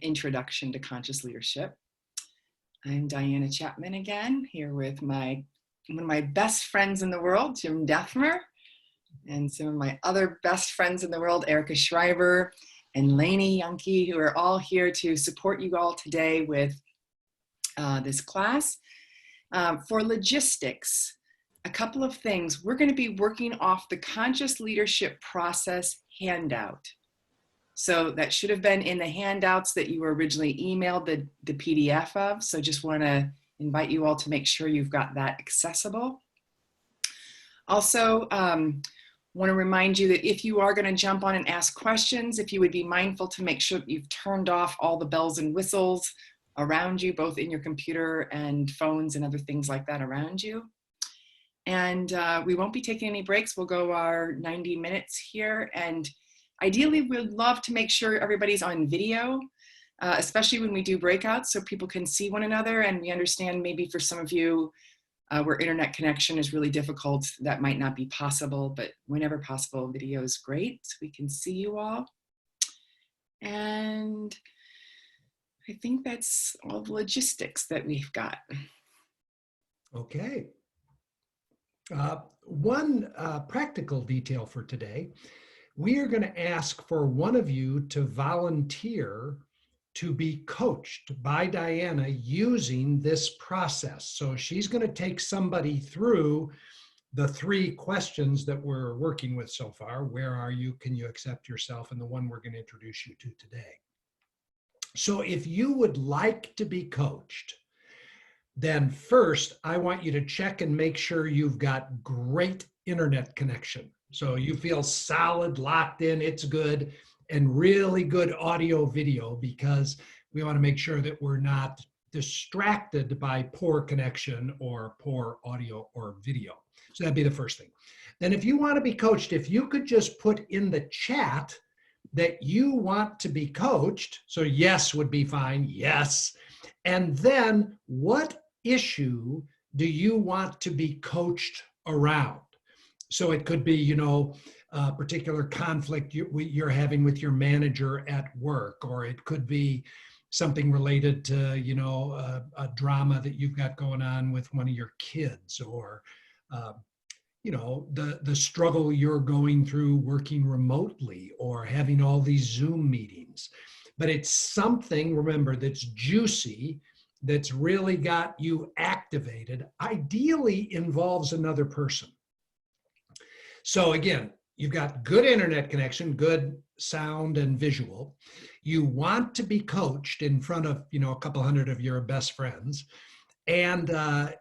Introduction to Conscious Leadership. I'm Diana Chapman again, here with one of my best friends in the world, Jim Dethmer, and some of my other best friends in the world, Erica Schreiber and Lainey Yankee, who are all here to support you all today with this class. For logistics, a couple of things. We're going to be working off the Conscious Leadership Process handout. So that should have been in the handouts that you were originally emailed the PDF of. So just want to invite you all to make sure you've got that accessible. Also, want to remind you that if you are going to jump on and ask questions, if you would be mindful to make sure that you've turned off all the bells and whistles around you, both in your computer and phones and other things like that around you. And we won't be taking any breaks. We'll go our 90 minutes here. And ideally, we'd love to make sure everybody's on video, especially when we do breakouts, so people can see one another. And we understand maybe for some of you where internet connection is really difficult, that might not be possible, but whenever possible, video is great, so we can see you all. And I think that's all the logistics that we've got. Okay. One practical detail for today. We are going to ask for one of you to volunteer to be coached by Diana using this process. So she's going to take somebody through the 3 questions that we're working with so far. Where are you? Can you accept yourself? And the one we're going to introduce you to today. So if you would like to be coached, then first I want you to check and make sure you've got great internet connection. So you feel solid, locked in, it's good, and really good audio video, because we want to make sure that we're not distracted by poor connection or poor audio or video. So that'd be the first thing. Then if you want to be coached, if you could just put in the chat that you want to be coached, so yes would be fine, yes. And then what issue do you want to be coached around? So it could be, a particular conflict you're having with your manager at work, or it could be something related to, a drama that you've got going on with one of your kids, or, the struggle you're going through working remotely or having all these Zoom meetings. But it's something, remember, that's juicy, that's really got you activated, ideally involves another person. So again, you've got good internet connection, good sound and visual. You want to be coached in front of, a couple hundred of your best friends, and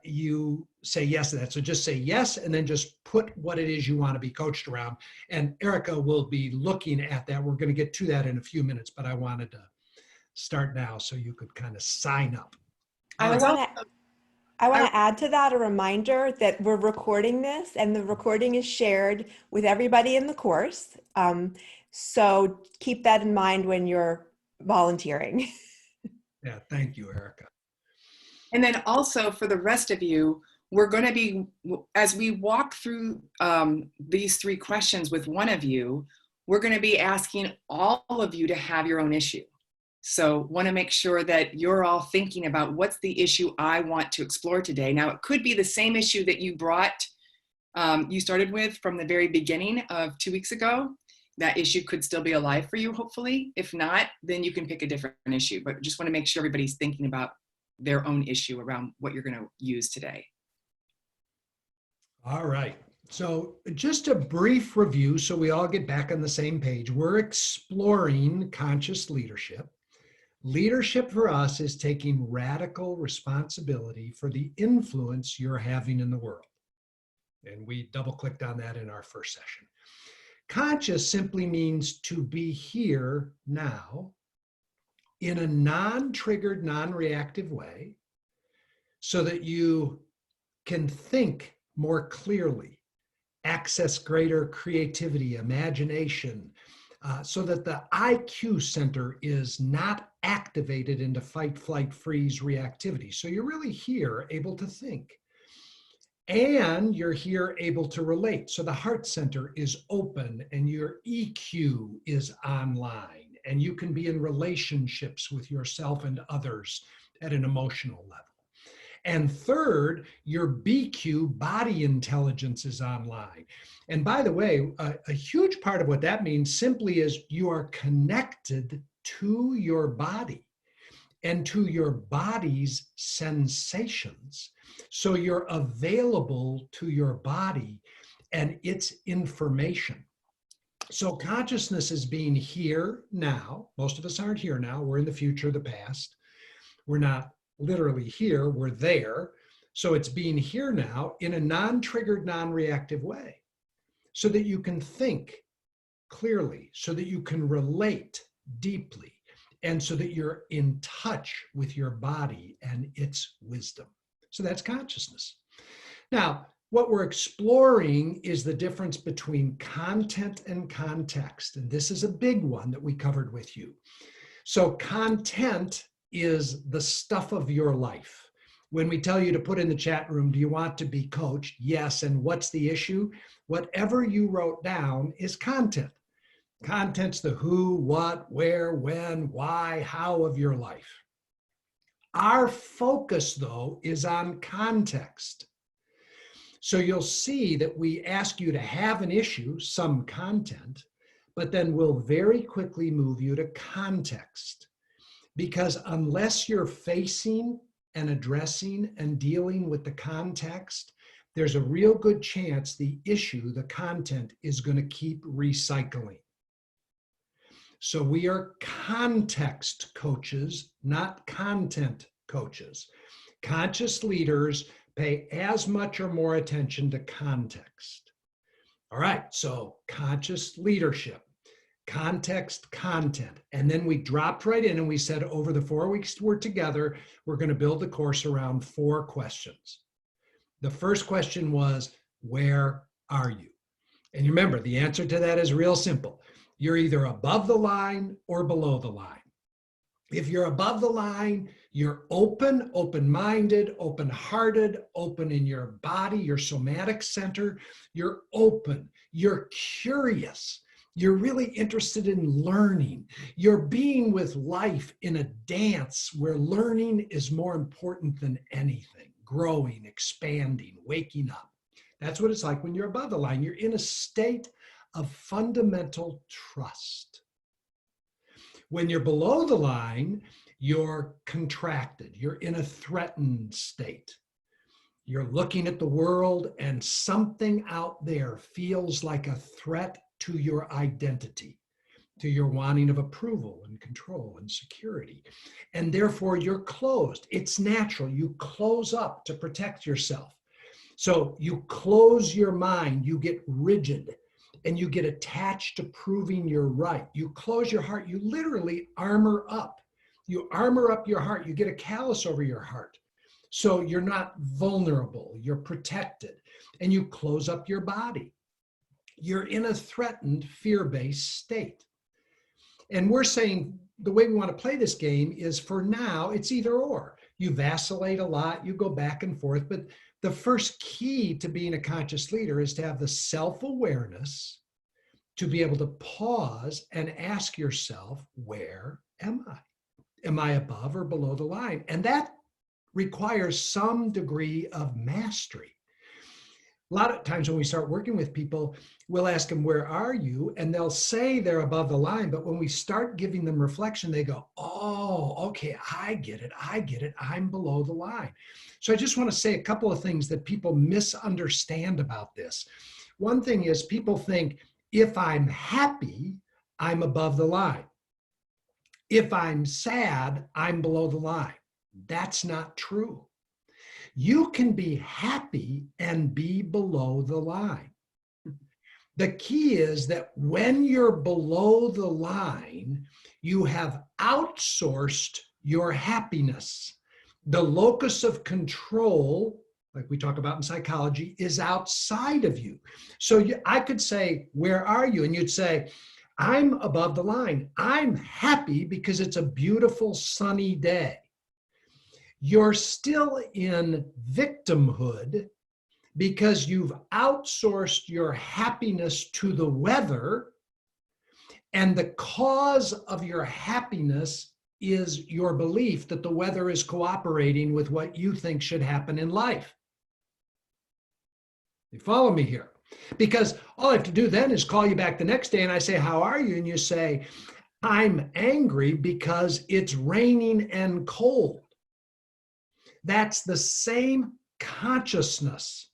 you say yes to that. So just say yes, and then just put what it is you want to be coached around. And Erica will be looking at that. We're going to get to that in a few minutes, but I wanted to start now so you could kind of sign up. I want to add to that a reminder that we're recording this, and the recording is shared with everybody in the course. So keep that in mind when you're volunteering. Yeah, thank you, Erica. And then also for the rest of you, we're going to be, as we walk through these 3 questions with one of you, we're going to be asking all of you to have your own issue. So want to make sure that you're all thinking about what's the issue I want to explore today. Now, it could be the same issue that you you started with from the very beginning of 2 weeks ago. That issue could still be alive for you, hopefully. If not, then you can pick a different issue. But just want to make sure everybody's thinking about their own issue around what you're going to use today. All right. So just a brief review so we all get back on the same page. We're exploring conscious leadership. Leadership for us is taking radical responsibility for the influence you're having in the world. And we double-clicked on that in our first session. Conscious simply means to be here now in a non-triggered, non-reactive way so that you can think more clearly, access greater creativity, imagination, so that the IQ center is not activated into fight, flight, freeze reactivity. So you're really here able to think. And you're here able to relate. So the heart center is open and your EQ is online and you can be in relationships with yourself and others at an emotional level. And third, your BQ, body intelligence, is online. And by the way, a huge part of what that means simply is you are connected to your body and to your body's sensations. So you're available to your body and its information. So consciousness is being here now. Most of us aren't here now. We're in the future, the past. We're not literally here, we're there. So it's being here now in a non-triggered, non-reactive way so that you can think clearly, so that you can relate deeply, and so that you're in touch with your body and its wisdom. So that's consciousness. Now, what we're exploring is the difference between content and context. And this is a big one that we covered with you. So content is the stuff of your life. When we tell you to put in the chat room, do you want to be coached? Yes. And what's the issue? Whatever you wrote down is content. Content's the who, what, where, when, why, how of your life. Our focus, though, is on context. So you'll see that we ask you to have an issue, some content, but then we'll very quickly move you to context. Because unless you're facing and addressing and dealing with the context, there's a real good chance the issue, the content, is going to keep recycling. So we are context coaches, not content coaches. Conscious leaders pay as much or more attention to context. All right, so conscious leadership, context, content. And then we dropped right in and we said over the 4 weeks we're together, we're going to build the course around 4 questions. The first question was, where are you? And remember, the answer to that is real simple. You're either above the line or below the line. If you're above the line, you're open, open-minded, open-hearted, open in your body, your somatic center. You're open, you're curious, you're really interested in learning. You're being with life in a dance where learning is more important than anything, growing, expanding, waking up. That's what it's like when you're above the line. You're in a state of fundamental trust. When you're below the line, you're contracted. You're in a threatened state. You're looking at the world and something out there feels like a threat to your identity, to your wanting of approval and control and security. And therefore you're closed. It's natural. You close up to protect yourself. So you close your mind, you get rigid, and you get attached to proving you're right. You close your heart, you literally armor up. You armor up your heart, you get a callus over your heart. So you're not vulnerable, you're protected, and you close up your body. You're in a threatened, fear-based state. And we're saying the way we want to play this game is for now, it's either or. You vacillate a lot, you go back and forth, but the first key to being a conscious leader is to have the self-awareness to be able to pause and ask yourself, where am I? Am I above or below the line? And that requires some degree of mastery. A lot of times when we start working with people, we'll ask them, where are you? And they'll say they're above the line, but when we start giving them reflection, they go, oh, okay, I get it, I'm below the line. So I just want to say a couple of things that people misunderstand about this. One thing is people think, if I'm happy, I'm above the line. If I'm sad, I'm below the line. That's not true. You can be happy and be below the line. The key is that when you're below the line, you have outsourced your happiness. The locus of control, like we talk about in psychology, is outside of you. So I could say, where are you? And you'd say, I'm above the line. I'm happy because it's a beautiful sunny day. You're still in victimhood because you've outsourced your happiness to the weather, And the cause of your happiness is your belief that the weather is cooperating with what you think should happen in life. You follow me here? Because all I have to do then is call you back the next day and I say, how are you? And you say, I'm angry because it's raining and cold. That's the same consciousness.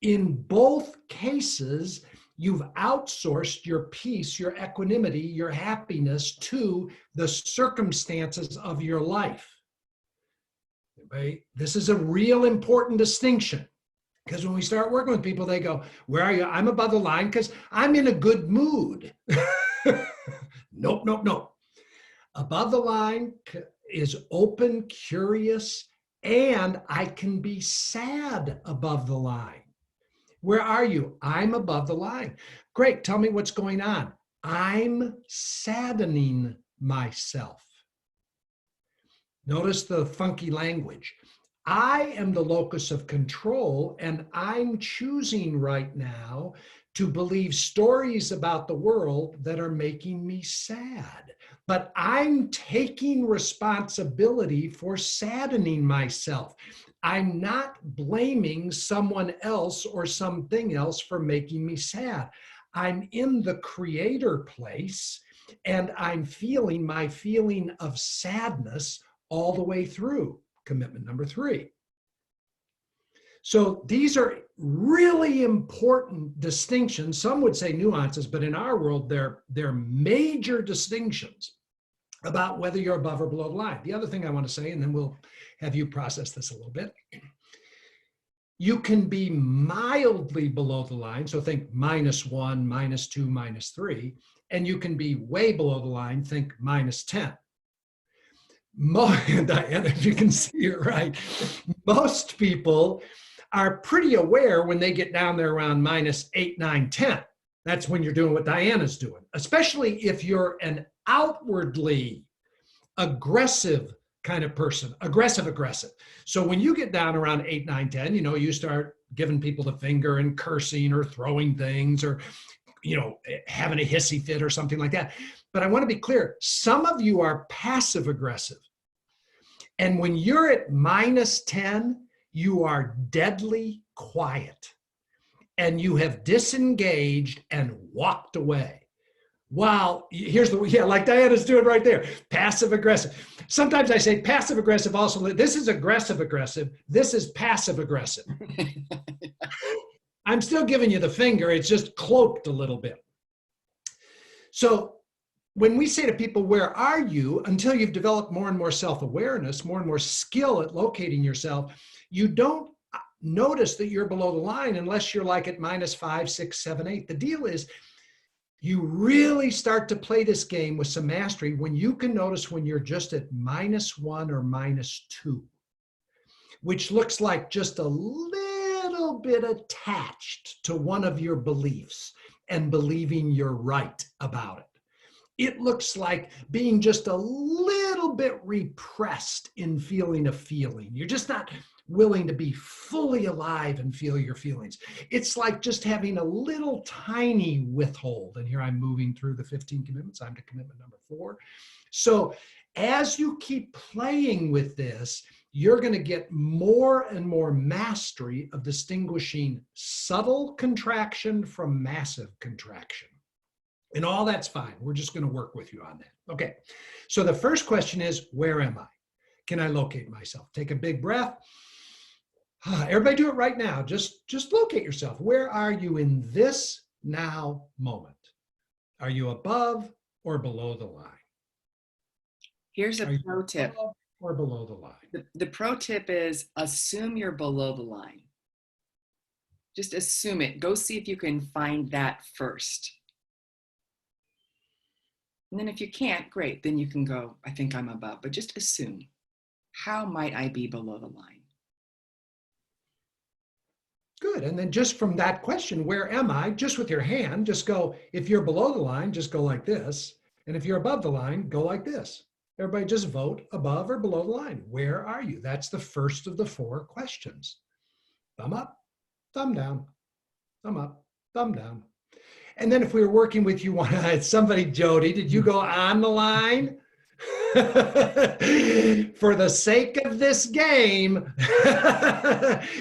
In both cases, you've outsourced your peace, your equanimity, your happiness to the circumstances of your life. This is a real important distinction, because when we start working with people, they go, where are you? I'm above the line because I'm in a good mood. Nope, nope, nope. Above the line is open, curious, and I can be sad above the line. Where are you? I'm above the line. Great, tell me what's going on. I'm saddening myself. Notice the funky language. I am the locus of control, and I'm choosing right now to believe stories about the world that are making me sad. But I'm taking responsibility for saddening myself. I'm not blaming someone else or something else for making me sad. I'm in the creator place, and I'm feeling my feeling of sadness all the way through. Commitment number 3. So these are really important distinctions. Some would say nuances, but in our world, they're major distinctions about whether you're above or below the line. The other thing I want to say, and then we'll have you process this a little bit. You can be mildly below the line, so think -1, -2, -3, and you can be way below the line, think -10. Diana, if you can see it right, most people are pretty aware when they get down there around -8, 9, 10. That's when you're doing what Diana's doing, especially if you're an outwardly aggressive kind of person, aggressive. So when you get down around 8, 9, 10, you start giving people the finger and cursing or throwing things or, having a hissy fit or something like that. But I want to be clear, some of you are passive aggressive. And when you're at -10, you are deadly quiet and you have disengaged and walked away. Wow, like Diana's doing right there, passive aggressive. Sometimes I say passive aggressive also. This is aggressive aggressive. This is passive aggressive. I'm still giving you the finger. It's just cloaked a little bit. So when we say to people, where are you? Until you've developed more and more self-awareness, more and more skill at locating yourself, you don't notice that you're below the line unless you're like at -5, 6, 7, 8. The deal is, you really start to play this game with some mastery when you can notice when you're just at -1 or -2, which looks like just a little bit attached to one of your beliefs and believing you're right about it. It looks like being just a little bit repressed in feeling a feeling. You're just not willing to be fully alive and feel your feelings. It's like just having a little tiny withhold. And here I'm moving through the 15 commitments. I'm to commitment number 4. So as you keep playing with this, you're going to get more and more mastery of distinguishing subtle contraction from massive contraction. And all that's fine. We're just going to work with you on that. Okay. So the first question is, where am I? Can I locate myself? Take a big breath. Everybody do it right now. Just locate yourself. Where are you in this now moment? Are you above or below the line? Here's a pro tip. Above or below the line? The pro tip is assume you're below the line. Just assume it. Go see if you can find that first. And then if you can't, great. Then you can go, I think I'm above. But just assume. How might I be below the line? Good. And then just from that question, where am I? Just with your hand, just go, if you're below the line, just go like this. And if you're above the line, go like this. Everybody just vote above or below the line. Where are you? That's the first of the 4 questions. Thumb up, thumb down, thumb up, thumb down. And then if we were working with you, somebody, Jody, did you go on the line? For the sake of this game,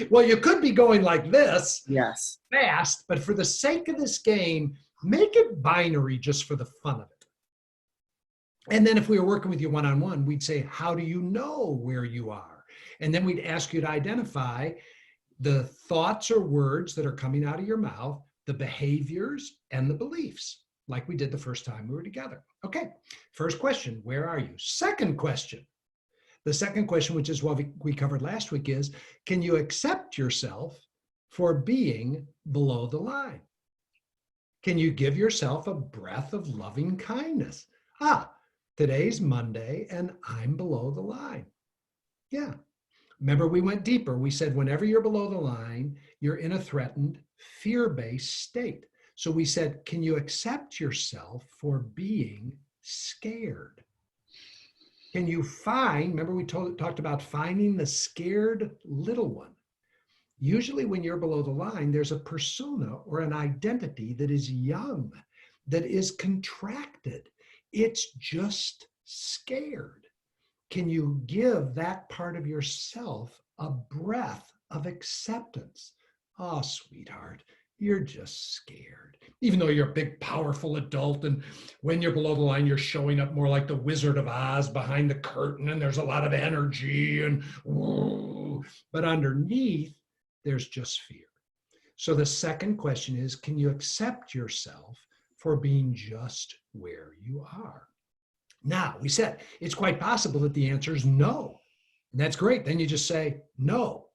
well, you could be going like this, Yes. fast, but for the sake of this game, make it binary just for the fun of it. And then if we were working with you one-on-one, we'd say, how do you know where you are? And then we'd ask you to identify the thoughts or words that are coming out of your mouth, the behaviors and the beliefs, like we did the first time we were together. Okay, first question, where are you? Second question, the second question, which is what we covered last week, is, can you accept yourself for being below the line? Can you give yourself a breath of loving kindness? Today's Monday and I'm below the line. Yeah. Remember, we went deeper. We said whenever you're below the line, you're in a threatened, fear-based state. So we said, can you accept yourself for being scared? Can you remember we talked about finding the scared little one. Usually when you're below the line, there's a persona or an identity that is young, that is contracted. It's just scared. Can you give that part of yourself a breath of acceptance? Oh, sweetheart, you're just scared. Even though you're a big, powerful adult, and when you're below the line, you're showing up more like the Wizard of Oz behind the curtain, and there's a lot of energy, and woo, but underneath, there's just fear. So the second question is, can you accept yourself for being just where you are? Now, we said it's quite possible that the answer is no. And that's great. Then you just say no.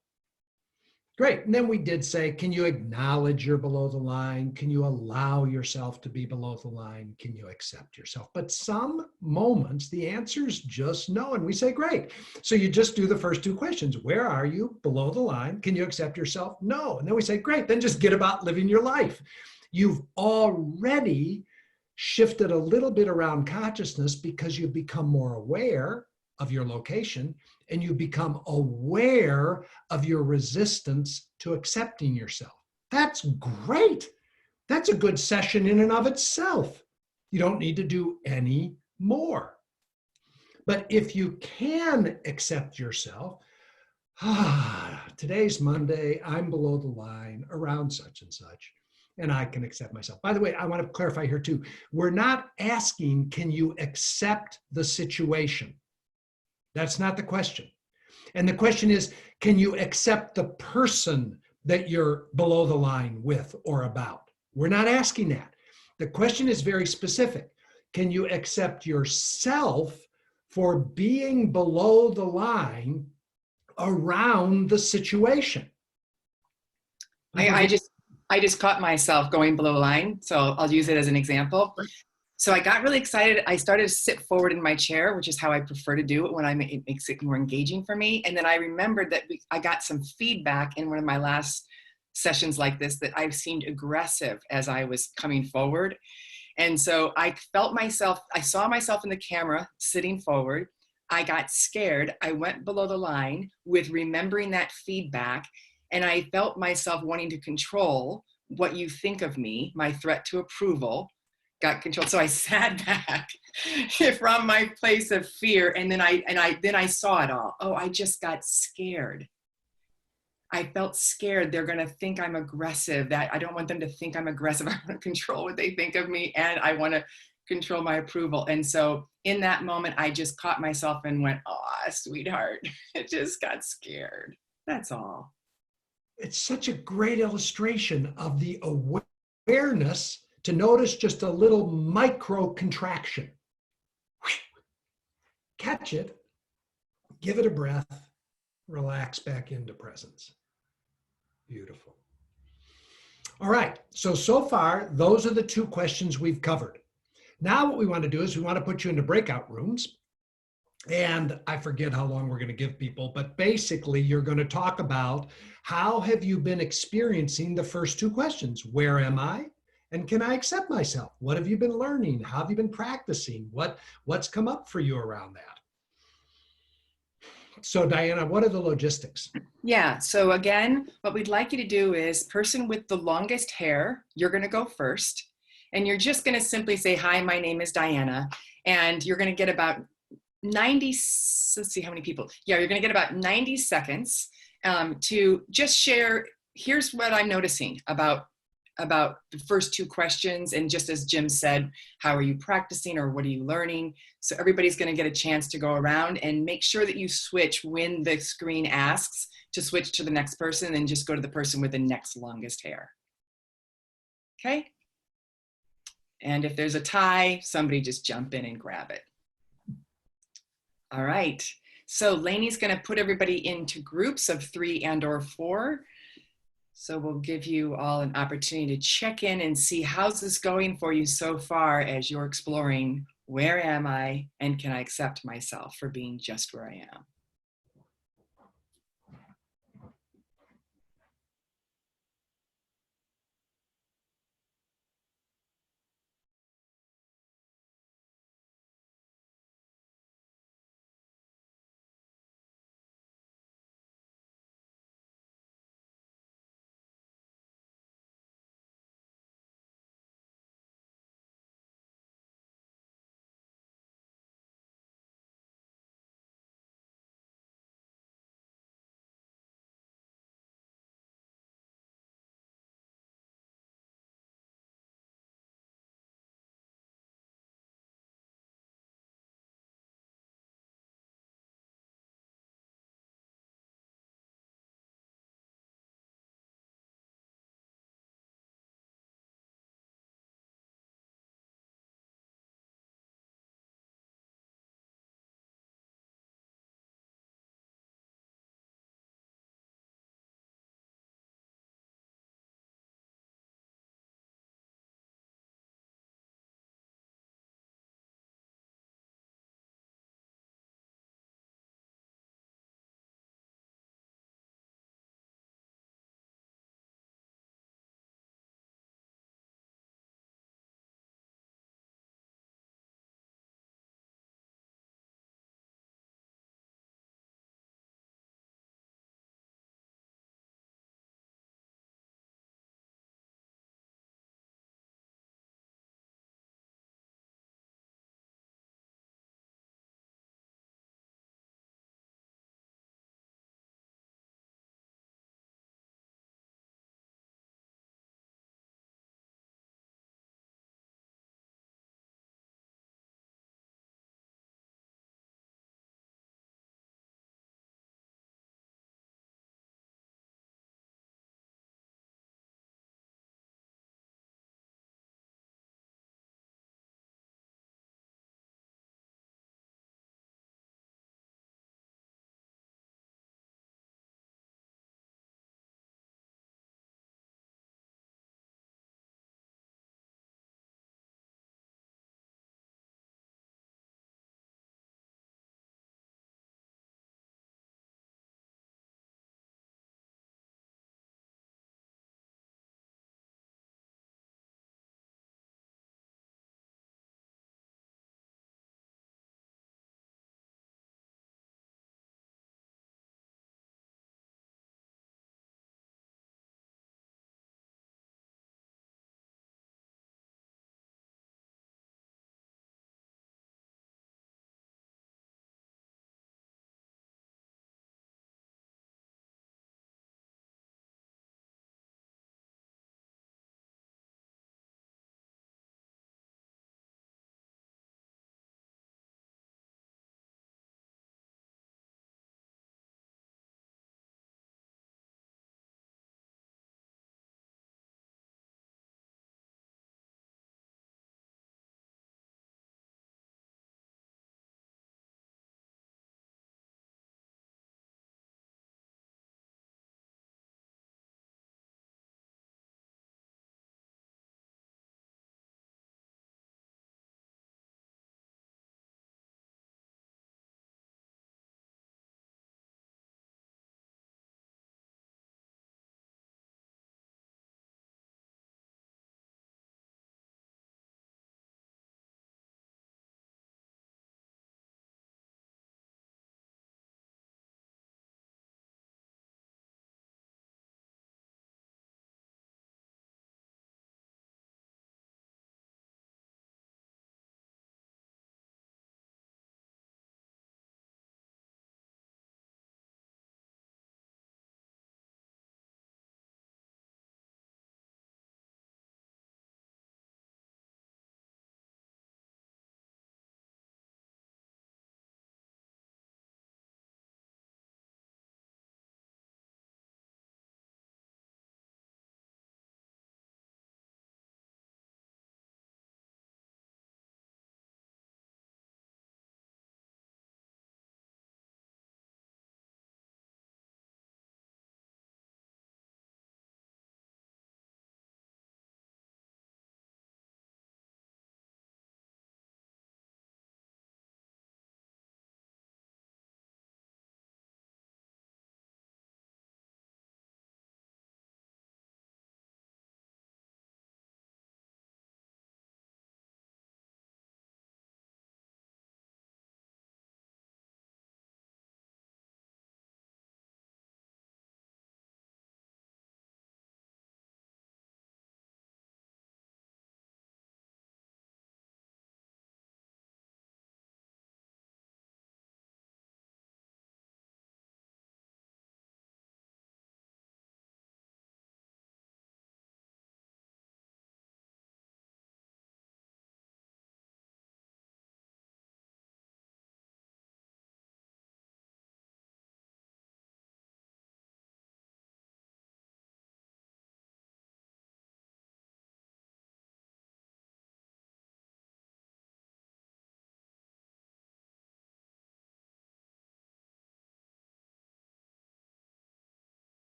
Great. And then we did say, can you acknowledge you're below the line? Can you allow yourself to be below the line? Can you accept yourself? But some moments, the answer is just no. And we say, great. So you just do the first two questions. Where are you below the line? Can you accept yourself? No. And then we say, great. Then just get about living your life. You've already shifted a little bit around consciousness because you've become more aware of your location, and you become aware of your resistance to accepting yourself. That's great. That's a good session in and of itself. You don't need to do any more. But if you can accept yourself, today's Monday, I'm below the line around such and such, and I can accept myself. By the way, I want to clarify here too. We're not asking, can you accept the situation? That's not the question. And the question is, can you accept the person that you're below the line with or about? We're not asking that. The question is very specific. Can you accept yourself for being below the line around the situation? I just caught myself going below the line, so I'll use it as an example. So I got really excited. I started to sit forward in my chair, which is how I prefer to do it when it makes it more engaging for me. And then I remembered that I got some feedback in one of my last sessions like this that I seemed aggressive as I was coming forward. And so I felt myself, I saw myself in the camera sitting forward. I got scared. I went below the line with remembering that feedback. And I felt myself wanting to control what you think of me, my threat to approval. Got control. So I sat back from my place of fear, and then I saw it all. Oh, I just got scared. I felt scared. They're going to think I'm aggressive. That I don't want them to think I'm aggressive. I want to control what they think of me, and I want to control my approval. And so in that moment, I just caught myself and went, "Oh, sweetheart, it just got scared." That's all. It's such a great illustration of the awareness to notice just a little micro contraction. Catch it, give it a breath, relax back into presence. Beautiful. All right, so far, those are the two questions we've covered. Now what we want to do is we want to put you into breakout rooms. And I forget how long we're going to give people, but basically you're going to talk about how have you been experiencing the first two questions? Where am I? And can I accept myself? What have you been learning? How have you been practicing? What's come up for you around that? So Diana, what are the logistics? Yeah, so again, what we'd like you to do is person with the longest hair, you're going to go first. And you're just going to simply say, hi, my name is Diana. And you're going to get about 90, let's see how many people. Yeah, you're going to get about 90 seconds to just share, here's what I'm noticing about the first two questions. And just as Jim said, how are you practicing or what are you learning? So everybody's going to get a chance to go around, and make sure that you switch when the screen asks to switch to the next person, and just go to the person with the next longest hair. Okay? And if there's a tie, somebody just jump in and grab it. All right. So Lainey's going to put everybody into groups of 3 and/or 4. So we'll give you all an opportunity to check in and see how's this going for you so far as you're exploring, where am I and can I accept myself for being just where I am?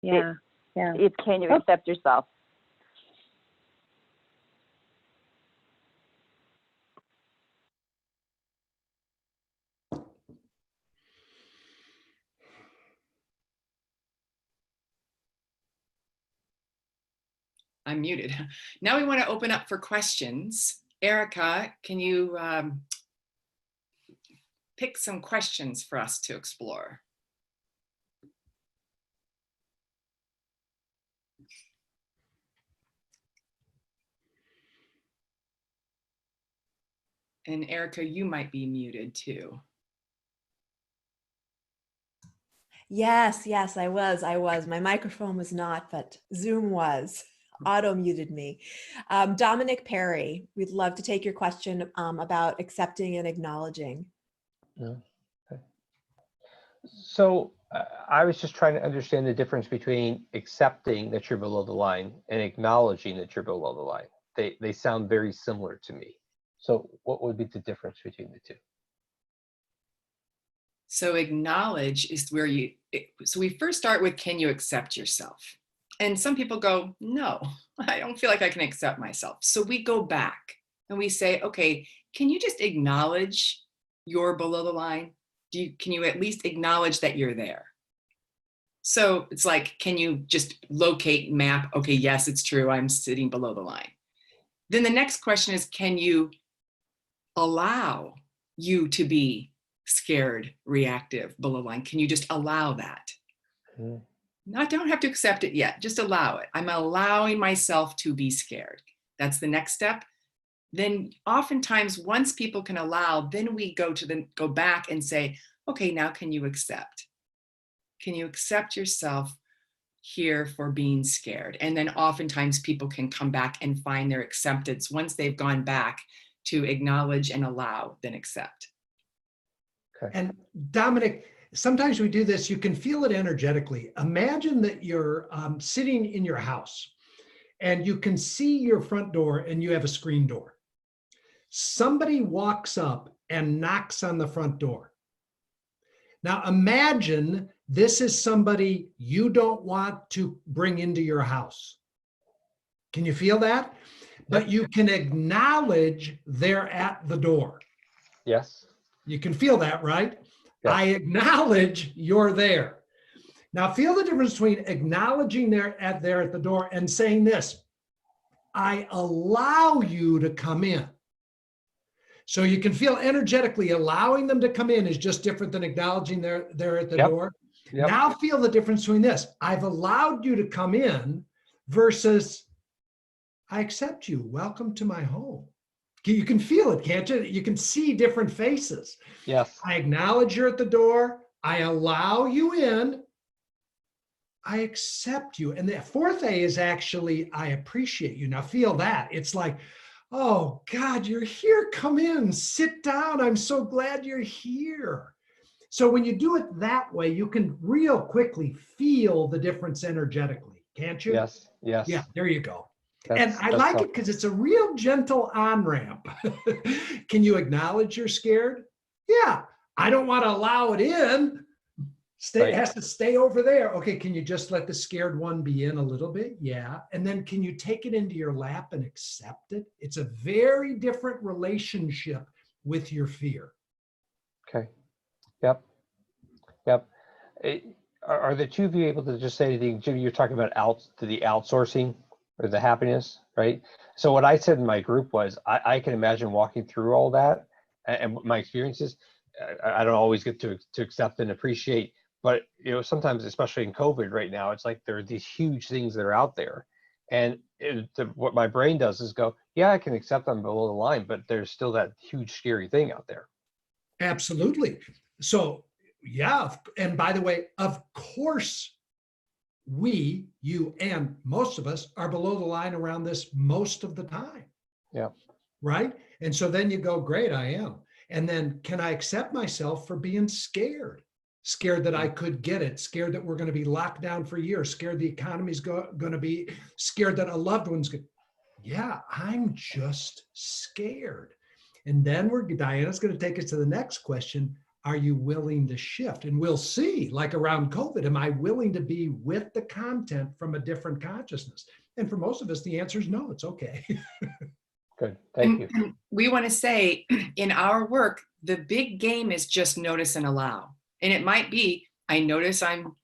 Yeah. Yeah. It's can you accept yourself? I'm muted. Now we want to open up for questions. Erica, can you pick some questions for us to explore? And Erica, you might be muted too. Yes, yes, I was. My microphone was not, but Zoom was. Auto muted me. Dominic Perry, we'd love to take your question about accepting and acknowledging. Yeah. Okay. So I was just trying to understand the difference between accepting that you're below the line and acknowledging that you're below the line. They sound very similar to me. So what would be the difference between the two? So acknowledge is where so we first start with, can you accept yourself? And some people go, no, I don't feel like I can accept myself. So we go back and we say, okay, can you just acknowledge you're below the line? Can you at least acknowledge that you're there? So it's like, can you just locate, map, okay, yes, it's true, I'm sitting below the line. Then the next question is, can you allow you to be scared, reactive, below line? Can you just allow that? Don't have to accept it yet, just allow it. I'm allowing myself to be scared. That's the next step. Then oftentimes once people can allow, then we go back and say, okay, now can you accept? Can you accept yourself here for being scared? And then oftentimes people can come back and find their acceptance once they've gone back to acknowledge and allow, then accept. Okay. And Dominic, sometimes we do this, you can feel it energetically. Imagine that you're sitting in your house and you can see your front door and you have a screen door. Somebody walks up and knocks on the front door. Now imagine this is somebody you don't want to bring into your house. Can you feel that? But you can acknowledge they're at the door. Yes. You can feel that, right? Yes. I acknowledge you're there. Now feel the difference between acknowledging they're at the door and saying this, I allow you to come in. So you can feel energetically allowing them to come in is just different than acknowledging they're at the door. Yep. Now feel the difference between this. I've allowed you to come in versus I accept you. Welcome to my home. You can feel it, can't you? You can see different faces. Yes. I acknowledge you're at the door. I allow you in. I accept you. And the fourth A is actually, I appreciate you. Now feel that. It's like, oh God, you're here. Come in, sit down. I'm so glad you're here. So when you do it that way, you can real quickly feel the difference energetically, can't you? Yes. Yes. Yeah, there you go. That's, and I like it because it's a real gentle on-ramp. Can you acknowledge you're scared? Yeah, I don't want to allow it in. It has to stay over there. Okay, can you just let the scared one be in a little bit? Yeah. And then can you take it into your lap and accept it? It's a very different relationship with your fear. Okay. Yep. Yep. Are the two of you able to just say anything? Jim, you're talking about the outsourcing or the happiness, right? So what I said in my group was, I can imagine walking through all that and my experiences. I don't always get to accept and appreciate, but sometimes, especially in COVID right now, it's like there are these huge things that are out there, and what my brain does is go, yeah, I can accept them below the line, but there's still that huge scary thing out there. Absolutely. So yeah, and by the way, of course, we, you, and most of us are below the line around this most of the time. Yeah. Right. And so then you go, great, I am. And then can I accept myself for being scared? Scared that I could get it, scared that we're going to be locked down for years, scared the economy's going to be, scared that a loved one's going. Yeah, I'm just scared. And then Diana's going to take us to the next question. are you willing to shift? And we'll see, like around COVID, am I willing to be with the content from a different consciousness? And for most of us, the answer is no, it's okay. Good. Thank you. And we want to say in our work, the big game is just notice and allow. And it might be, I notice I'm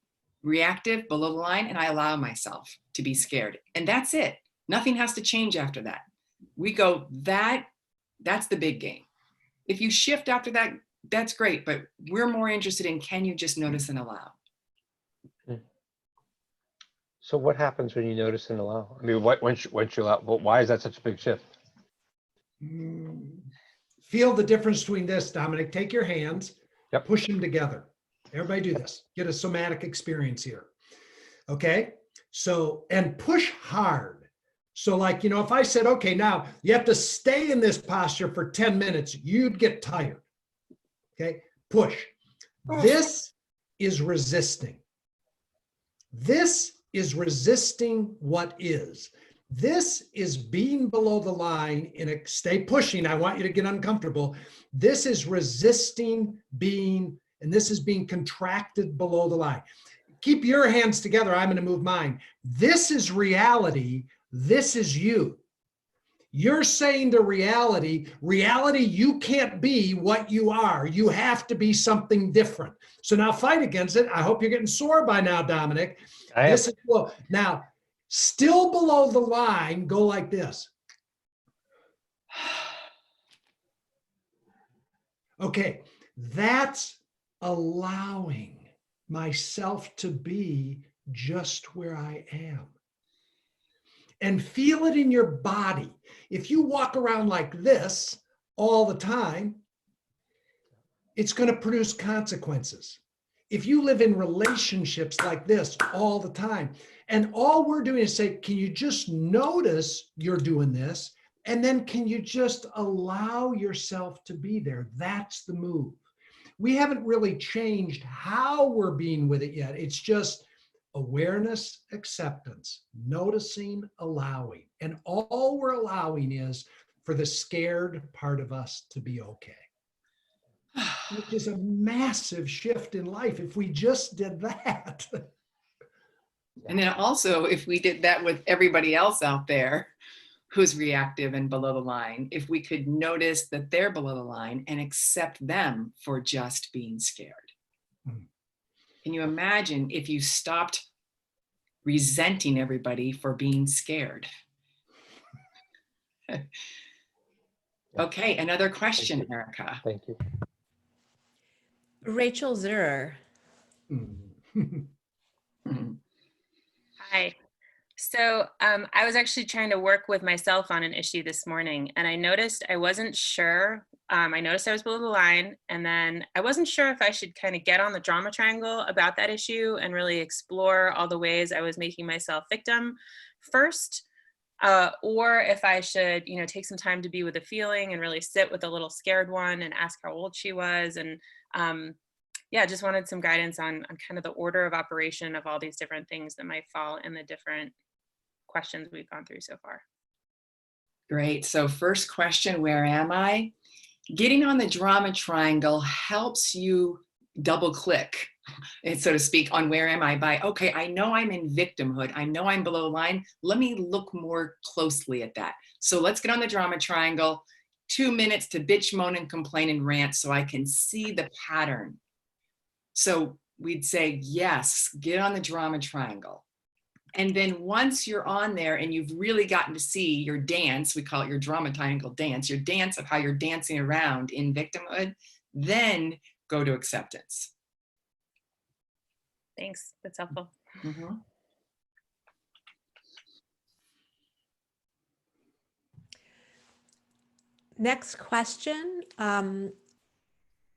reactive below the line and I allow myself to be scared. And that's it. Nothing has to change after that. We go, that's the big game. If you shift after that, that's great. But we're more interested in, can you just notice and allow? So what happens when you notice and allow? I mean, once you allow, well, why is that such a big shift? Feel the difference between this, Dominic. Take your hands, Yep. push them together. Everybody do this. Get a somatic experience here. Okay? So, and push hard. So like, if I said, okay, now you have to stay in this posture for 10 minutes, you'd get tired. Okay? Push. This is resisting. This is resisting what is. This is being below the line stay pushing. I want you to get uncomfortable. This is resisting being, and this is being contracted below the line. Keep your hands together. I'm going to move mine. This is reality. This is you. You're saying to reality, you can't be what you are. You have to be something different. So now fight against it. I hope you're getting sore by now, Dominic. This is, well, now, still below the line, go like this. Okay, that's allowing myself to be just where I am. And feel it in your body. If you walk around like this all the time, it's going to produce consequences. If you live in relationships like this all the time, and all we're doing is say, can you just notice you're doing this? And then can you just allow yourself to be there? That's the move. We haven't really changed how we're being with it yet. It's just awareness, acceptance, noticing, allowing. And all we're allowing is for the scared part of us to be okay. Which is a massive shift in life if we just did that. And then also, if we did that with everybody else out there who's reactive and below the line, if we could notice that they're below the line and accept them for just being scared. Can you imagine if you stopped resenting everybody for being scared? Okay, another question, Erica. Thank you. Rachel Zurer. Hi. So I was actually trying to work with myself on an issue this morning, and I noticed I wasn't sure. I noticed I was below the line, and then I wasn't sure if I should kind of get on the drama triangle about that issue and really explore all the ways I was making myself victim first, or if I should, take some time to be with the feeling and really sit with the little scared one and ask how old she was. And yeah, just wanted some guidance on kind of the order of operation of all these different things that might fall in the different questions we've gone through so far. Great. So first question, where am I? Getting on the drama triangle helps you double click, so to speak, on where am I by, okay, I know I'm in victimhood. I know I'm below the line. Let me look more closely at that. So let's get on the drama triangle, 2 minutes to bitch, moan, and complain and rant so I can see the pattern. So we'd say, yes, get on the drama triangle. And then once you're on there and you've really gotten to see your dance, we call it your drama triangle dance, your dance of how you're dancing around in victimhood, then go to acceptance. Thanks, that's helpful. Mm-hmm. Next question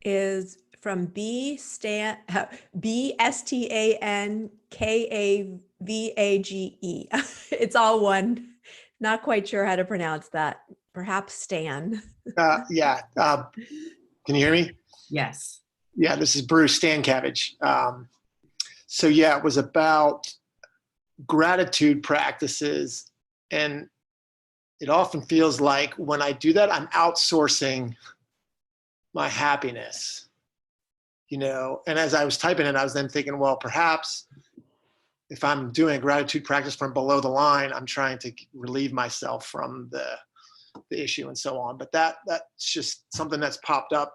is from B-S-T-A-N-K-A-V-A-G-E. It's all one. Not quite sure how to pronounce that. Perhaps Stan. Yeah. Can you hear me? Yes. Yeah, this is Bruce Stankavage. So yeah, it was about gratitude practices. And it often feels like when I do that, I'm outsourcing my happiness. And as I was typing it, I was then thinking, well, perhaps if I'm doing a gratitude practice from below the line, I'm trying to relieve myself from the issue and so on. But that's just something that's popped up.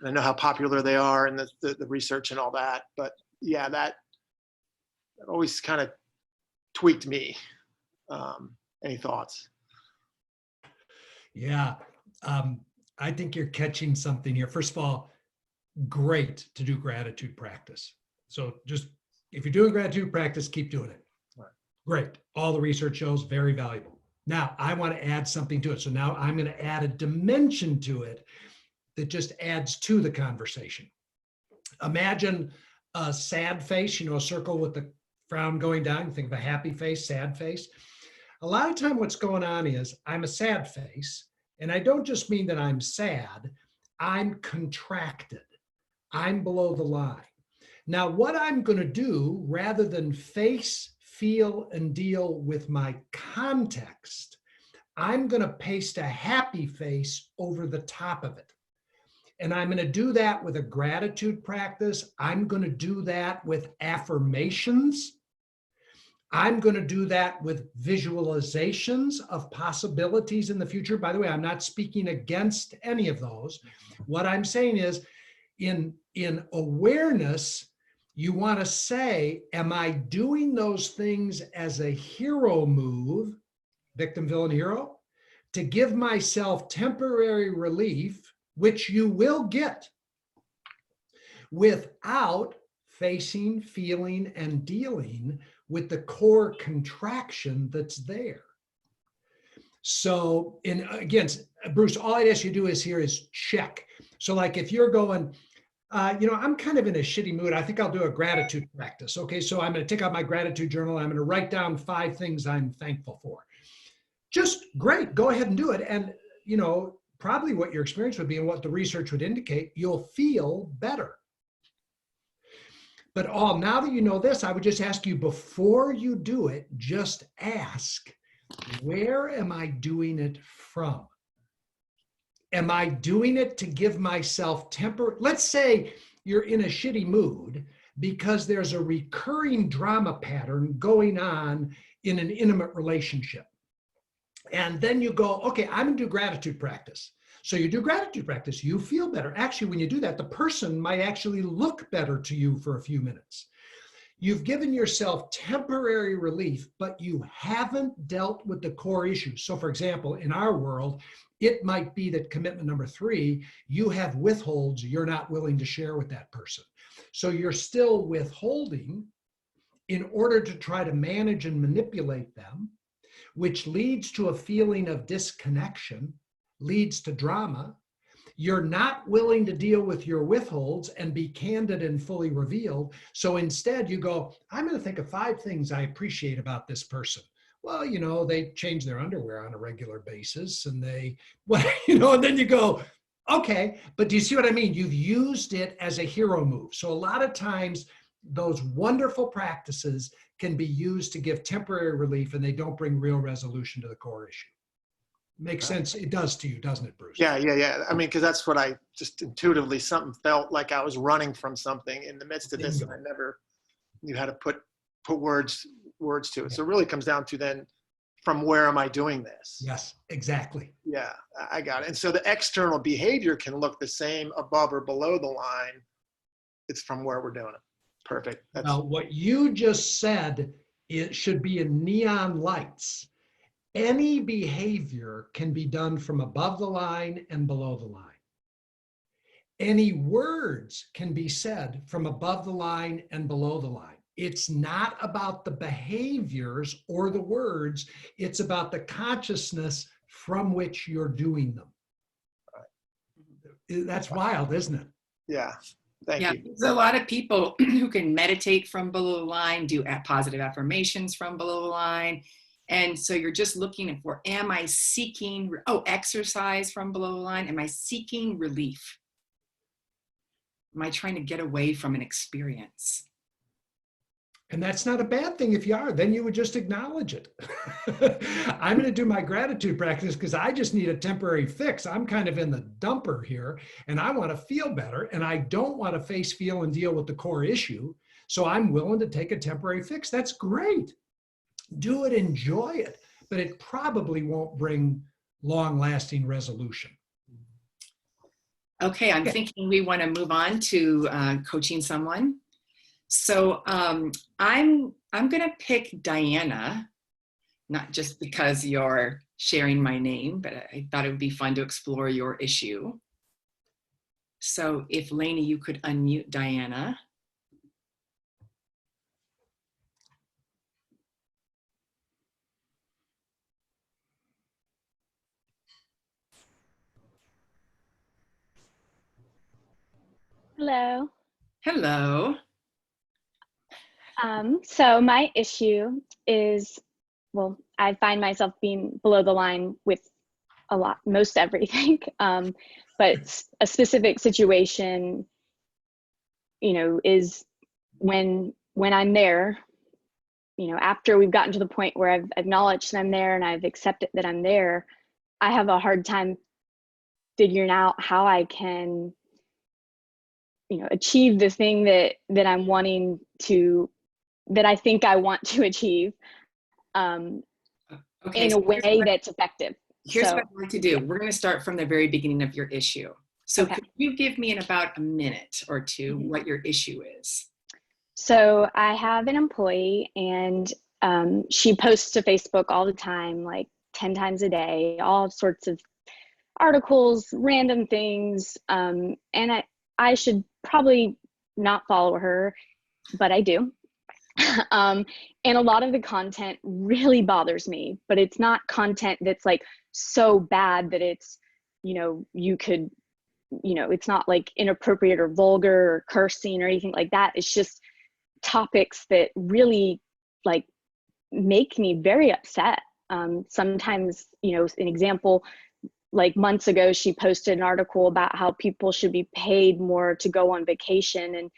And I know how popular they are and the research and all that. But yeah, that always kind of tweaked me. Any thoughts? Yeah, I think you're catching something here. First of all, great to do gratitude practice. So just if you're doing gratitude practice, keep doing it. Right. Great. All the research shows very valuable. Now I want to add something to it. So now I'm going to add a dimension to it that just adds to the conversation. Imagine a sad face, a circle with the frown going down. Think of a happy face, sad face. A lot of time what's going on is I'm a sad face, and I don't just mean that I'm sad, I'm contracted. I'm below the line. Now, what I'm going to do, rather than face, feel, and deal with my context, I'm going to paste a happy face over the top of it. And I'm going to do that with a gratitude practice. I'm going to do that with affirmations. I'm going to do that with visualizations of possibilities in the future. By the way, I'm not speaking against any of those. What I'm saying is, in awareness, you want to say, am I doing those things as a hero move, victim, villain, hero, to give myself temporary relief, which you will get, without facing, feeling, and dealing with the core contraction that's there. So, again, Bruce, all I'd ask you to do is check. So like if you're going, I'm kind of in a shitty mood, I think I'll do a gratitude practice. Okay, so I'm going to take out my gratitude journal. I'm going to write down 5 things I'm thankful for. Just great, go ahead and do it. And, probably what your experience would be and what the research would indicate, you'll feel better. But now that you know this, I would just ask you, before you do it, just ask, where am I doing it from? Am I doing it to give myself let's say you're in a shitty mood because there's a recurring drama pattern going on in an intimate relationship. And then you go, okay, I'm going to do gratitude practice. So you do gratitude practice, you feel better. Actually, when you do that, the person might actually look better to you for a few minutes. You've given yourself temporary relief, but you haven't dealt with the core issues. So for example, in our world, it might be that commitment number 3, you have withholds you're not willing to share with that person. So you're still withholding in order to try to manage and manipulate them, which leads to a feeling of disconnection, leads to drama. You're not willing to deal with your withholds and be candid and fully revealed. So instead you go, I'm going to think of 5 things I appreciate about this person. Well, they change their underwear on a regular basis and and then you go, okay, but do you see what I mean? You've used it as a hero move. So a lot of times those wonderful practices can be used to give temporary relief and they don't bring real resolution to the core issue. Makes sense. It does to you, doesn't it, Bruce? Yeah. I mean, because that's what I just intuitively, something felt like I was running from something in the midst of this, and I never knew how to put words to it. So it really comes down to then, from where am I doing this? Yes, exactly. Yeah, I got it. And so the external behavior can look the same above or below the line. It's from where we're doing it. Perfect. Now, what you just said, it should be in neon lights. Any behavior can be done from above the line and below the line. Any words can be said from above the line and below the line. It's not about the behaviors or the words. It's about the consciousness from which you're doing them. That's wild, isn't it? Yeah. Thank you. There's a lot of people who can meditate from below the line, do positive affirmations from below the line. And so you're just looking for, am I seeking, exercise from below the line? Am I seeking relief? Am I trying to get away from an experience? And that's not a bad thing if you are, then you would just acknowledge it. I'm going to do my gratitude practice because I just need a temporary fix. I'm kind of in the dumper here and I want to feel better and I don't want to face, feel, and deal with the core issue. So I'm willing to take a temporary fix. That's great. Do it, enjoy it, but it probably won't bring long-lasting resolution. Okay, I'm thinking we want to move on to coaching someone. So I'm going to pick Diana, not just because you're sharing my name, but I thought it would be fun to explore your issue. So if Lainey, you could unmute Diana. Hello. Hello. So my issue is, well, I find myself being below the line with most everything. But a specific situation, is when I'm there, after we've gotten to the point where I've acknowledged that I'm there and I've accepted that I'm there, I have a hard time figuring out how I can, achieve the thing that I'm wanting to, that I think I want to achieve, Okay, in so a way that's effective. Here's So, what I'd like to do. We're going to start from the very beginning of your issue. So okay. could you give me in about a minute or two Mhm. what your issue is? So I have an employee and she posts to Facebook all the time, like 10 times a day, all sorts of articles, random things. And I should probably not follow her, but I do. And a lot of the content really bothers me, but it's not content that's like so bad that it's, you could, it's not like inappropriate or vulgar or cursing or anything like that. It's just topics that really like make me very upset. Sometimes, an example, like months ago, she posted an article about how people should be paid more to go on vacation.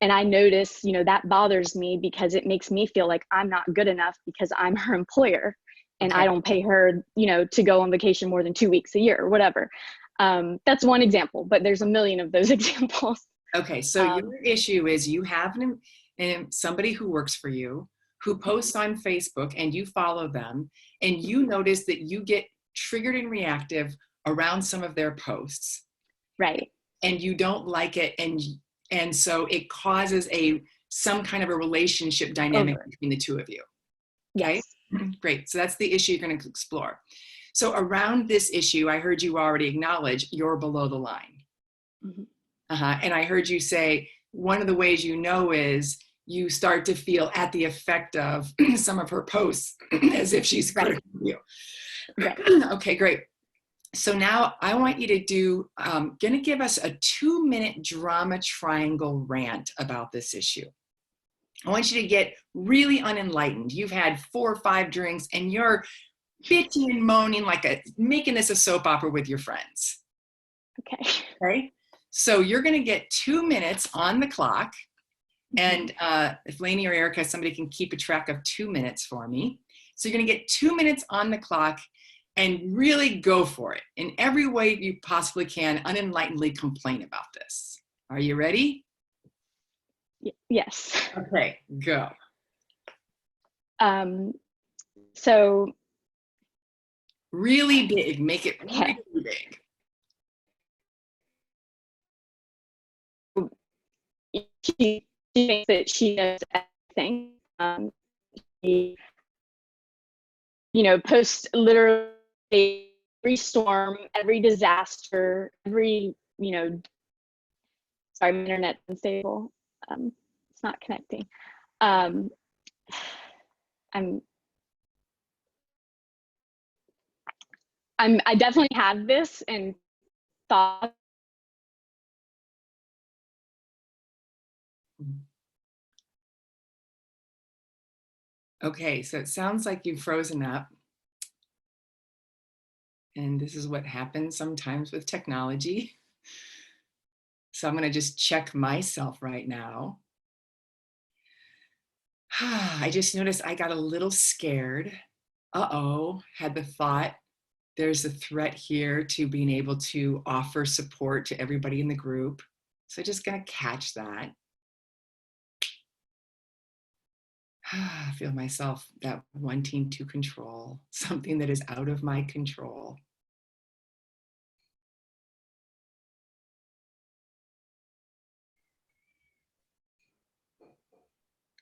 And I notice, that bothers me because it makes me feel like I'm not good enough because I'm her employer and Okay. I don't pay her, to go on vacation more than 2 weeks a year or whatever. That's one example, but there's a million of those examples. Okay, so your issue is you have somebody who works for you who posts on Facebook and you follow them and you notice that you get triggered and reactive around some of their posts. Right. And you don't like it and so it causes some kind of a relationship dynamic between the two of you. Okay? Yes. Great. So that's the issue you're going to explore. So around this issue, I heard you already acknowledge you're below the line. Mm-hmm. And I heard you say one of the ways is you start to feel at the effect of some of her posts as if she's critical of you. Right. Okay, great. So now I want you to going to give us a 2-minute drama triangle rant about this issue. I want you to get really unenlightened. You've had 4 or 5 drinks and you're bitching and moaning making this a soap opera with your friends. Okay. Okay. So you're going to get 2 minutes on the clock. And if Lainey or Erica, somebody can keep a track of 2 minutes for me. So you're going to get 2 minutes on the clock and really go for it. In every way you possibly can, unenlightenedly complain about this. Are you ready? Yes. Okay, go. So really big, make it okay. really big. She thinks that she knows everything. She, posts literally every storm, every disaster, every, sorry, my internet's unstable. It's not connecting. I definitely have this and thought. Okay, so it sounds like you've frozen up. And this is what happens sometimes with technology. So I'm going to just check myself right now. I just noticed I got a little scared. Uh-oh, had the thought, there's a threat here to being able to offer support to everybody in the group. So just gonna catch that. I feel myself that wanting to control something that is out of my control.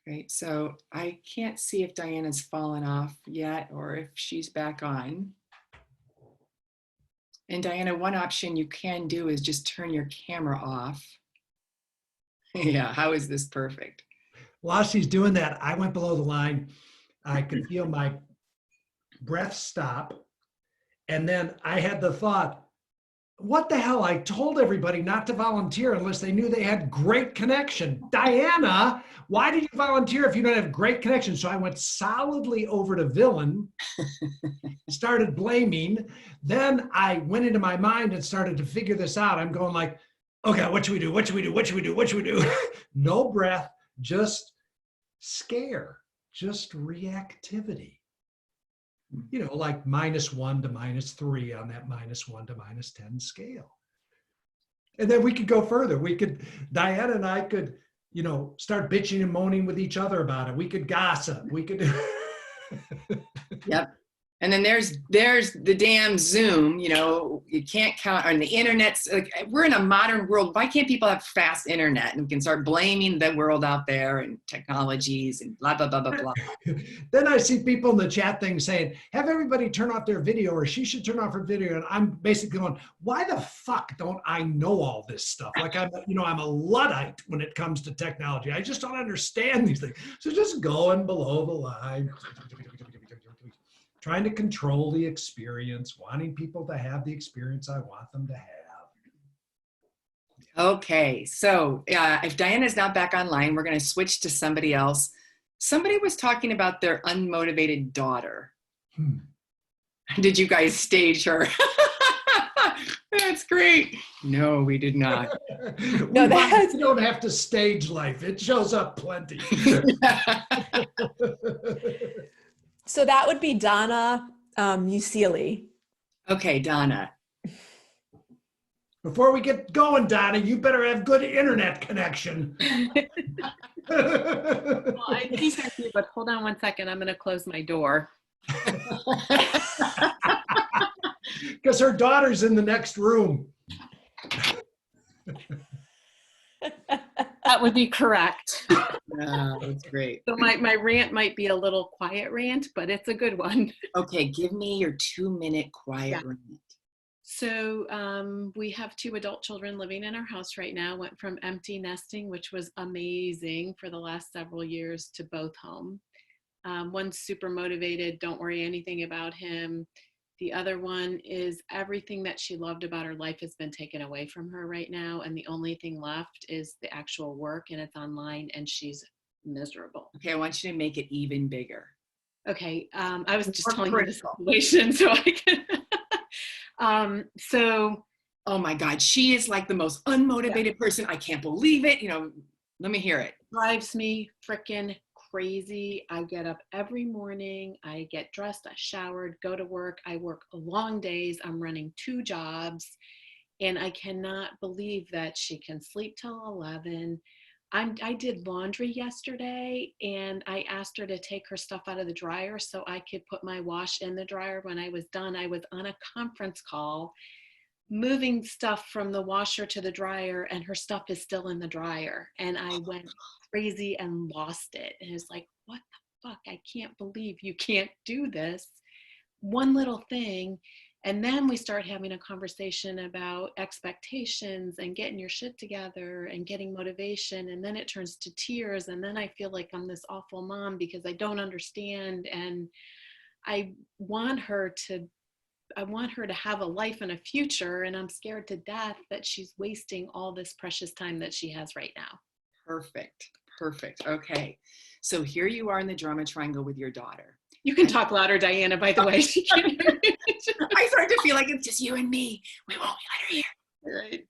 Great, so I can't see if Diana's fallen off yet or if she's back on. And Diana, one option you can do is just turn your camera off. Yeah, how is this perfect? While she's doing that, I went below the line. I could feel my breath stop. And then I had the thought, what the hell? I told everybody not to volunteer unless they knew they had great connection. Diana, why did you volunteer if you don't have great connection? So I went solidly over to villain, started blaming. Then I went into my mind and started to figure this out. I'm going like, okay, what should we do? What should we do? What should we do? What should we do? No breath, just scare, just reactivity. You know, like -1 to -3 on that -1 to -10 scale. And then we could go further. We could, Diana and I could, you know, start bitching and moaning with each other about it. We could gossip. We could. Yep. And then there's the damn Zoom, you know, you can't count on the internet's like, we're in a modern world. Why can't people have fast internet and we can start blaming the world out there and technologies and blah, blah, blah, blah, blah. Then I see people in the chat thing saying, have everybody turn off their video or she should turn off her video. And I'm basically going, why the fuck don't I know all this stuff? Like I'm a Luddite when it comes to technology. I just don't understand these things. So just going below the line. Trying to control the experience, wanting people to have the experience I want them to have. Okay, so if Diana's not back online, we're going to switch to somebody else. Somebody was talking about their unmotivated daughter. Did you guys stage her? That's great. No, we did not. No, that's You don't have to stage life. It shows up plenty. so that would be Donna Usili. Okay, Donna. Before we get going, Donna, you better have good internet connection. Well, I think I do, but hold on one second. I'm going to close my door. Because her daughter's in the next room. That would be correct. That's great. So my rant might be a little quiet rant, but it's a good one. Okay, give me your 2-minute quiet rant. So we have 2 adult children living in our house right now. Went from empty nesting, which was amazing for the last several years, to both home. One's super motivated, don't worry anything about him. The other one is everything that she loved about her life has been taken away from her right now. And the only thing left is the actual work, and it's online, and she's miserable. Okay, I want you to make it even bigger. Okay, I was just More telling you the critical. situation so I can. So Oh my God, she is like the most unmotivated person. I can't believe it. You know, let me hear it. drives me frickin' crazy. I get up every morning, I get dressed, I showered, go to work. I work long days. I'm running 2 jobs, and I cannot believe that she can sleep till 11. I did laundry yesterday, and I asked her to take her stuff out of the dryer so I could put my wash in the dryer. When I was done, I was on a conference call moving stuff from the washer to the dryer, and her stuff is still in the dryer. And I went crazy and lost it. And it's like, what the fuck? I can't believe you can't do this. One little thing. And then we start having a conversation about expectations and getting your shit together and getting motivation. And then it turns to tears. And then I feel like I'm this awful mom because I don't understand. And I want her to have a life and a future, and I'm scared to death that she's wasting all this precious time that she has right now. Perfect. Perfect. Okay. So here you are in the drama triangle with your daughter. You can talk louder, Diana, by the way. She can't hear me. I start to feel like it's just you and me. We won't let her hear. Right.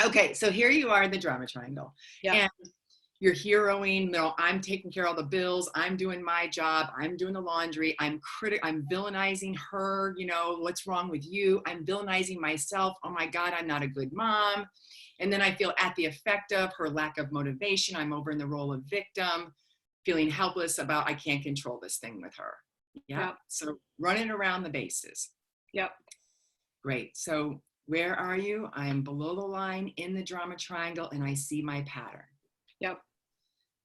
Okay. So here you are in the drama triangle. Yeah. And you're heroing, I'm taking care of all the bills, I'm doing my job, I'm doing the laundry, I'm villainizing her, what's wrong with you? I'm villainizing myself. Oh my God, I'm not a good mom. And then I feel at the effect of her lack of motivation. I'm over in the role of victim, feeling helpless about I can't control this thing with her. Yeah. Yep. So running around the bases. Yep. Great. So where are you? I am below the line in the drama triangle and I see my pattern. Yep.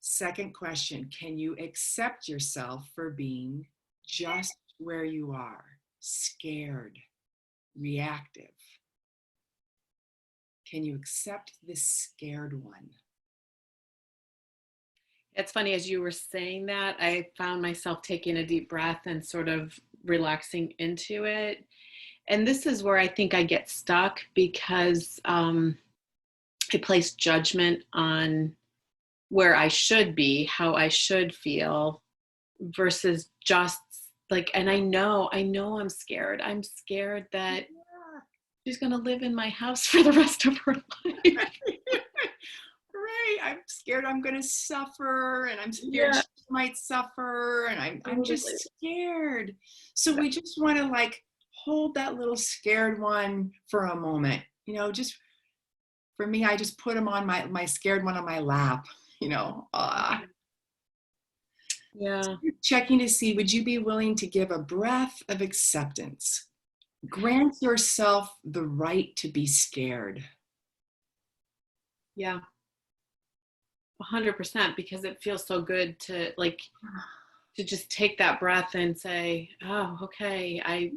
Second question, can you accept yourself for being just where you are? Scared, reactive. Can you accept this scared one? It's funny, as you were saying that, I found myself taking a deep breath and sort of relaxing into it. And this is where I think I get stuck because I place judgment on where I should be, how I should feel, versus just like, and I know I'm scared. I'm scared that she's going to live in my house for the rest of her life. Right. I'm scared I'm going to suffer, and I'm scared she might suffer, and I'm just scared. So we just want to like hold that little scared one for a moment. Just for me, I just put him on my scared one on my lap, Yeah. So checking to see, would you be willing to give a breath of acceptance? Grant yourself the right to be scared. Yeah. 100%, because it feels so good to just take that breath and say, oh, okay, I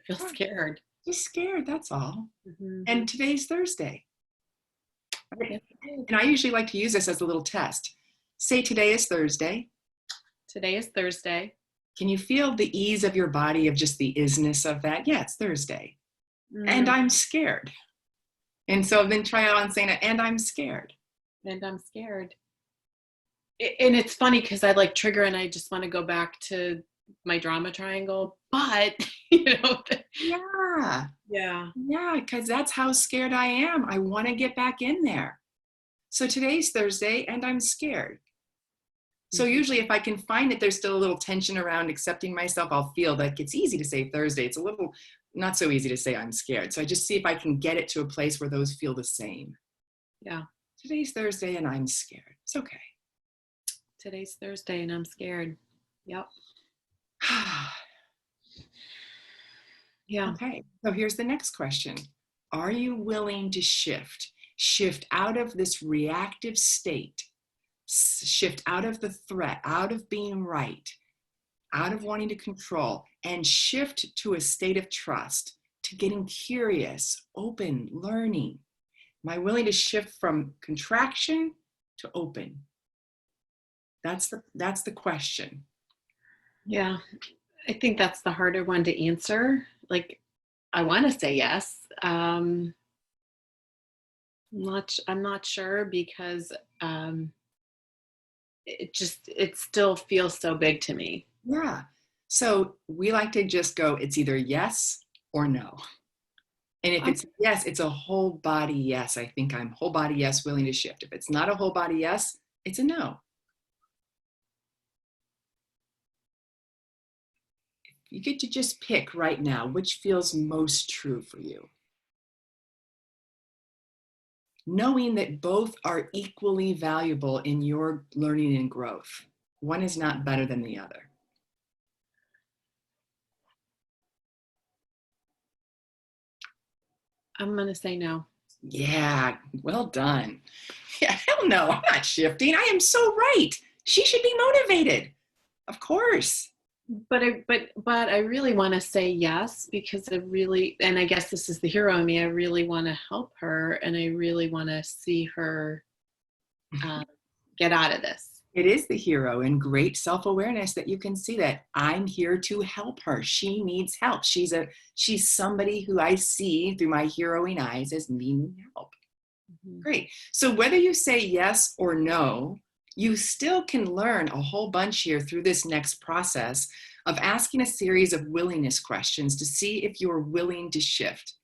feel scared. Just scared, that's all. Mm-hmm. And today's Thursday. And I usually like to use this as a little test. Say today is Thursday. Today is Thursday. Can you feel the ease of your body, of just the isness of that? Yeah, it's Thursday. And I'm scared. And so then try out on saying it, and I'm scared. And I'm scared. And it's funny because I like trigger and I just want to go back to my drama triangle, but Yeah, because that's how scared I am. I want to get back in there. So today's Thursday and I'm scared. So usually if I can find that there's still a little tension around accepting myself, I'll feel like it's easy to say Thursday. It's a little not so easy to say I'm scared. So I just see if I can get it to a place where those feel the same. Yeah. Today's Thursday and I'm scared. It's okay. Today's Thursday and I'm scared. Yep. Yeah. Okay. So here's the next question. Are you willing to shift out of this reactive state, shift out of the threat, out of being right, out of wanting to control, and shift to a state of trust, to getting curious, open, learning? Am I willing to shift from contraction to open? That's the question. Yeah. I think that's the harder one to answer. Like, I want to say yes. I'm not sure because it still feels so big to me. Yeah. So we like to just go, it's either yes or no. And if it's yes, it's a whole body yes. I think I'm whole body yes, willing to shift. If it's not a whole body yes, it's a no. You get to just pick right now which feels most true for you. Knowing that both are equally valuable in your learning and growth. One is not better than the other. I'm going to say no. Yeah, well done. Yeah, hell no, I'm not shifting. I am so right. She should be motivated. Of course. But I really want to say yes, because and I guess this is the hero in me, I really want to help her and I really want to see her get out of this. It is the hero and great self-awareness that you can see that I'm here to help her. She needs help. She's somebody who I see through my heroing eyes as needing help. Mm-hmm. Great. So whether you say yes or no, you still can learn a whole bunch here through this next process of asking a series of willingness questions to see if you're willing to shift.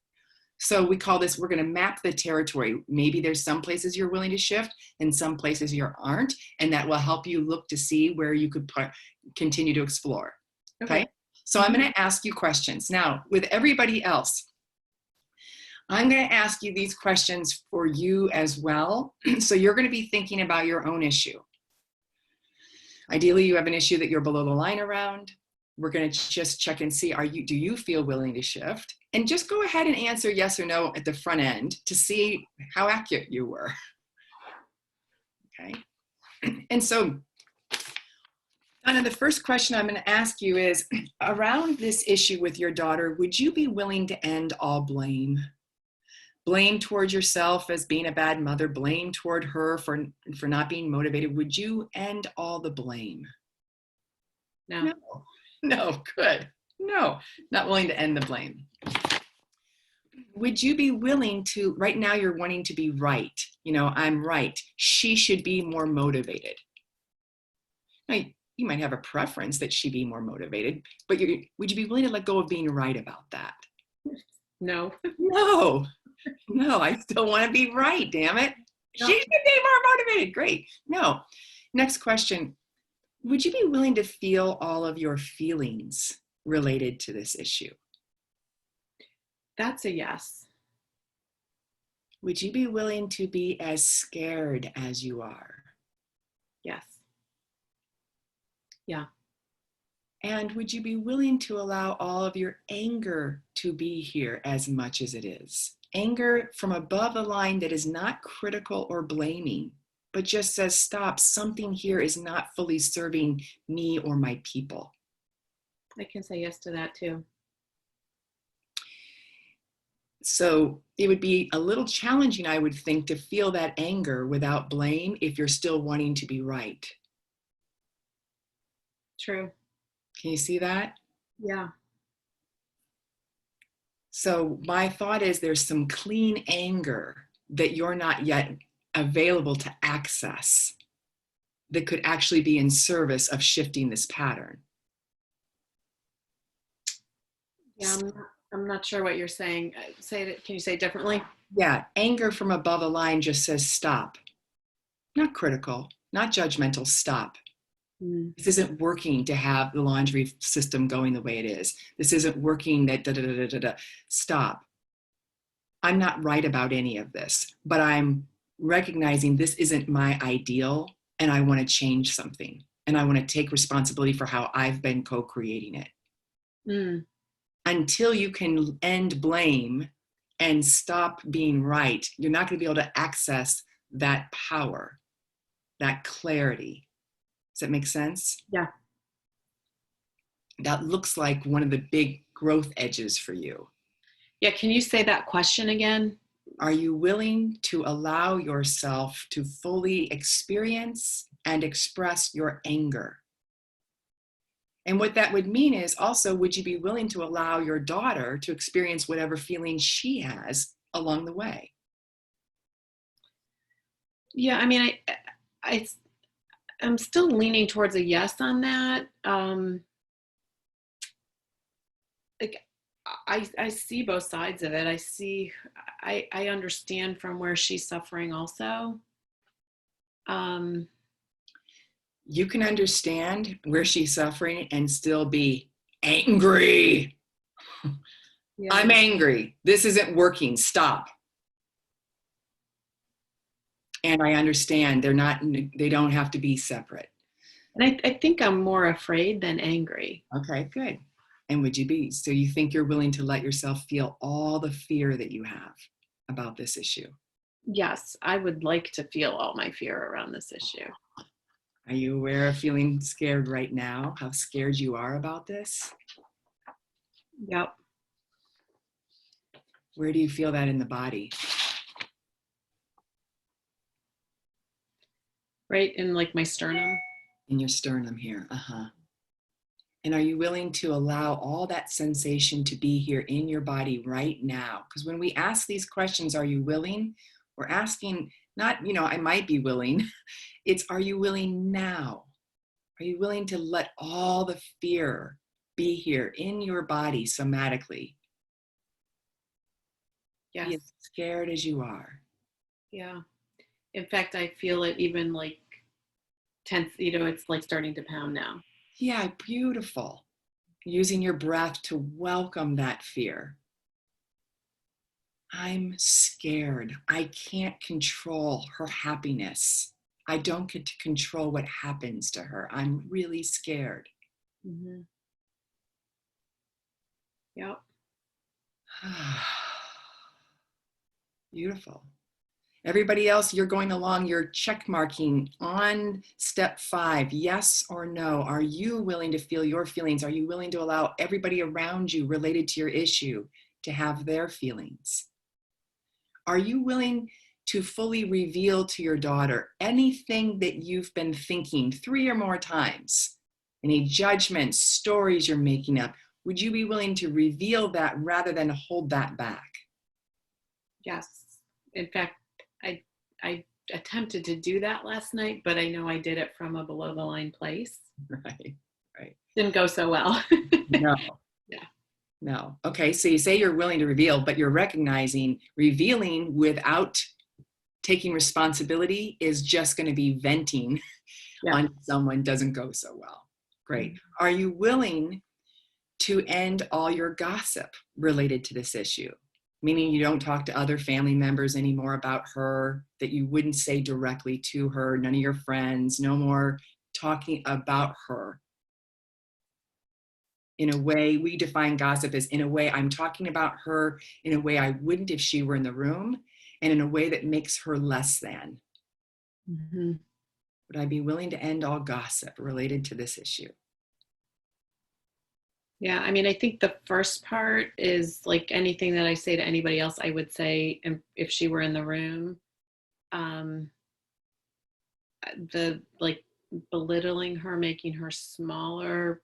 So we call this, we're going to map the territory. Maybe there's some places you're willing to shift and some places you aren't. And that will help you look to see where you could continue to explore. Okay. So I'm going to ask you questions. Now, with everybody else, I'm going to ask you these questions for you as well. So you're going to be thinking about your own issue. Ideally, you have an issue that you're below the line around. We're going to just check and see, do you feel willing to shift? And just go ahead and answer yes or no at the front end to see how accurate you were. Okay. And so, Donna, the first question I'm going to ask you is, around this issue with your daughter, would you be willing to end all blame? Blame toward yourself as being a bad mother, blame toward her for not being motivated. Would you end all the blame? No. No, good. No, not willing to end the blame. Would you be willing to, right now you're wanting to be right. You know, I'm right. She should be more motivated. Now, you might have a preference that she be more motivated, but would you be willing to let go of being right about that? No. No, I still want to be right, damn it. No. She should be more motivated. Great. No. Next question. Would you be willing to feel all of your feelings related to this issue? That's a yes. Would you be willing to be as scared as you are? Yes. Yeah. And would you be willing to allow all of your anger to be here as much as it is? Anger from above the line that is not critical or blaming, but just says, stop, something here is not fully serving me or my people. I can say yes to that too. So it would be a little challenging, I would think, to feel that anger without blame if you're still wanting to be right. True. Can you see that? Yeah. So my thought is there's some clean anger that you're not yet available to access that could actually be in service of shifting this pattern. Yeah, I'm not sure what you're saying. Can you say it differently? Yeah, anger from above the line just says stop. Not critical, not judgmental, stop. This isn't working to have the laundry system going the way it is. This isn't working that da-da-da-da-da. Stop. I'm not right about any of this, but I'm recognizing this isn't my ideal and I want to change something. And I want to take responsibility for how I've been co-creating it. Until you can end blame and stop being right, you're not going to be able to access that power, that clarity. Does that make sense? Yeah. That looks like one of the big growth edges for you. Yeah, can you say that question again? Are you willing to allow yourself to fully experience and express your anger? And what that would mean is also, would you be willing to allow your daughter to experience whatever feelings she has along the way? Yeah, I mean, I'm still leaning towards a yes on that. Like, I see both sides of it. I understand from where she's suffering also. You can understand where she's suffering and still be angry. Yeah. I'm angry. This isn't working. Stop. And I understand they don't have to be separate. And I think I'm more afraid than angry. Okay, good. And would you be? So you think you're willing to let yourself feel all the fear that you have about this issue? Yes, I would like to feel all my fear around this issue. Are you aware of feeling scared right now? How scared you are about this? Yep. Where do you feel that in the body? Right in like my sternum. In your sternum here, And are you willing to allow all that sensation to be here in your body right now? Because when we ask these questions, are you willing? We're asking not, I might be willing. It's, are you willing now? Are you willing to let all the fear be here in your body somatically? Yes. Be as scared as you are. Yeah. In fact, I feel it even like tense, it's like starting to pound now. Yeah, beautiful. Using your breath to welcome that fear. I'm scared. I can't control her happiness. I don't get to control what happens to her. I'm really scared. Mm-hmm. Yep. Beautiful. Everybody else, you're going along, you're check marking on step 5, yes or no. Are you willing to feel your feelings? Are you willing to allow everybody around you related to your issue to have their feelings? Are you willing to fully reveal to your daughter anything that you've been thinking 3 or more times? Any judgments, stories you're making up? Would you be willing to reveal that rather than hold that back? Yes. In fact, I attempted to do that last night, but I know I did it from a below the line place. Right, right. Didn't go so well. No. Yeah. No. Okay, so you say you're willing to reveal, but you're recognizing revealing without taking responsibility is just going to be venting on someone doesn't go so well. Great. Mm-hmm. Are you willing to end all your gossip related to this issue? Meaning you don't talk to other family members anymore about her, that you wouldn't say directly to her, none of your friends, no more talking about her. In a way, we define gossip as in a way I'm talking about her in a way I wouldn't if she were in the room, and in a way that makes her less than. Mm-hmm. Would I be willing to end all gossip related to this issue? Yeah, I mean, I think the first part is like anything that I say to anybody else, I would say if she were in the room. The like belittling her, making her smaller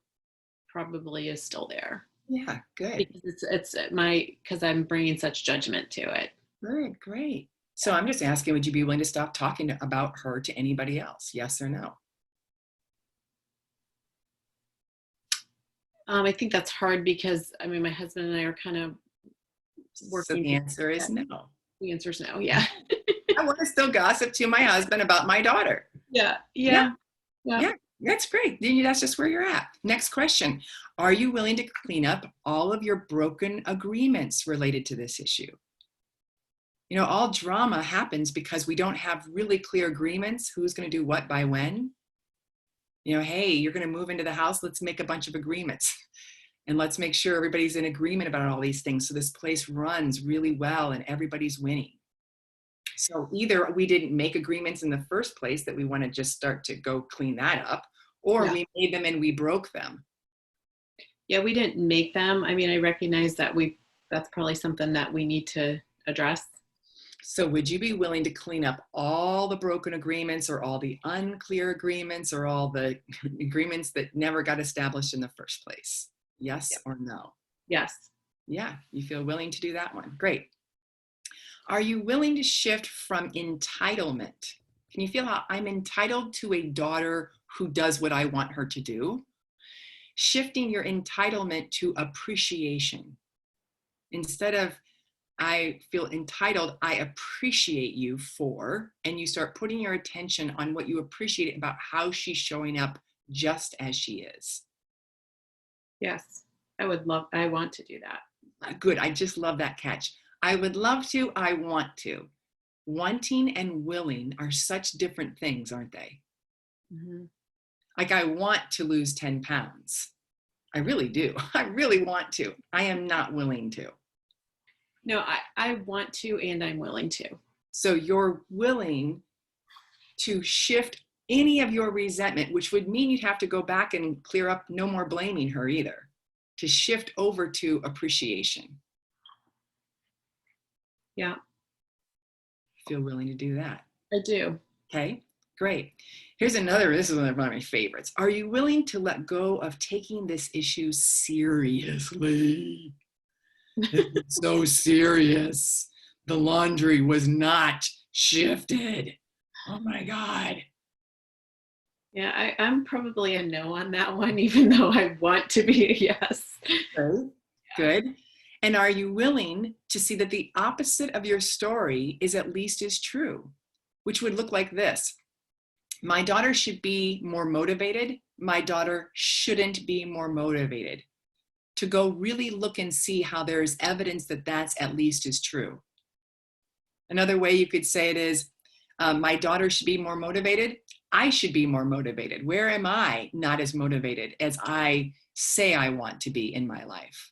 probably is still there. Yeah, good. Because because I'm bringing such judgment to it. Good, great. So I'm just asking, would you be willing to stop talking about her to anybody else? Yes or no? I think that's hard because, I mean, my husband and I are kind of working. So the answer is no. The answer is no, yeah. I want to still gossip to my husband about my daughter. Yeah. That's great. Then that's just where you're at. Next question. Are you willing to clean up all of your broken agreements related to this issue? You know, all drama happens because we don't have really clear agreements. Who's going to do what by when? You know, hey, you're going to move into the house. Let's make a bunch of agreements. And let's make sure everybody's in agreement about all these things so this place runs really well and everybody's winning. So either we didn't make agreements in the first place that we want to just start to go clean that up, or we made them and we broke them. Yeah, we didn't make them. I mean, I recognize that that's probably something that we need to address. So would you be willing to clean up all the broken agreements or all the unclear agreements or all the agreements that never got established in the first place? Yes or no? Yes. Yeah, you feel willing to do that one. Great. Are you willing to shift from entitlement? Can you feel how I'm entitled to a daughter who does what I want her to do? Shifting your entitlement to appreciation. Instead of I feel entitled, I appreciate you for, and you start putting your attention on what you appreciate about how she's showing up just as she is. Yes, I want to do that. Good, I just love that catch. I would love to, I want to. Wanting and willing are such different things, aren't they? Mm-hmm. Like I want to lose 10 pounds. I really do. I really want to. I am not willing to. No, I want to and I'm willing to. So you're willing to shift any of your resentment, which would mean you'd have to go back and clear up no more blaming her either, to shift over to appreciation. Yeah. Feel willing to do that? I do. Okay, great. Here's another, this is one of my favorites. Are you willing to let go of taking this issue seriously? It's so serious. The laundry was not shifted. Oh my God. Yeah, I'm probably a no on that one, even though I want to be a yes. Okay, good. And are you willing to see that the opposite of your story is at least as true, which would look like this. My daughter should be more motivated. My daughter shouldn't be more motivated. To go really look and see how there's evidence that that's at least as true. Another way you could say it is, my daughter should be more motivated. I should be more motivated. Where am I not as motivated as I say I want to be in my life?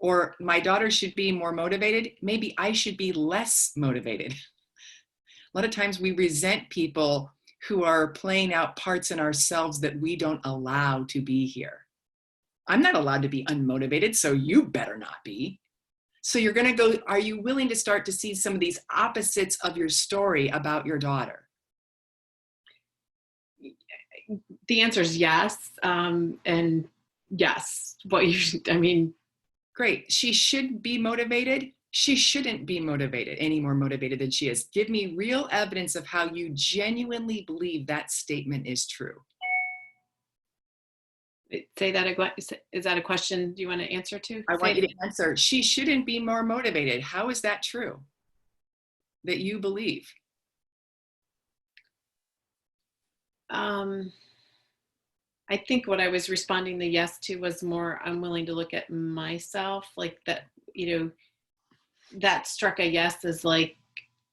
Or my daughter should be more motivated. Maybe I should be less motivated. A lot of times we resent people who are playing out parts in ourselves that we don't allow to be here. I'm not allowed to be unmotivated, so you better not be. So you're going to go, are you willing to start to see some of these opposites of your story about your daughter? The answer is yes. And yes, Great. She should be motivated. She shouldn't be motivated, any more motivated than she is. Give me real evidence of how you genuinely believe that statement is true. Say that again. Is that a question you want to answer to? I want you to answer. She shouldn't be more motivated. How is that true? That you believe? I think what I was responding the yes to was more, I'm willing to look at myself, like that, that struck a yes as like,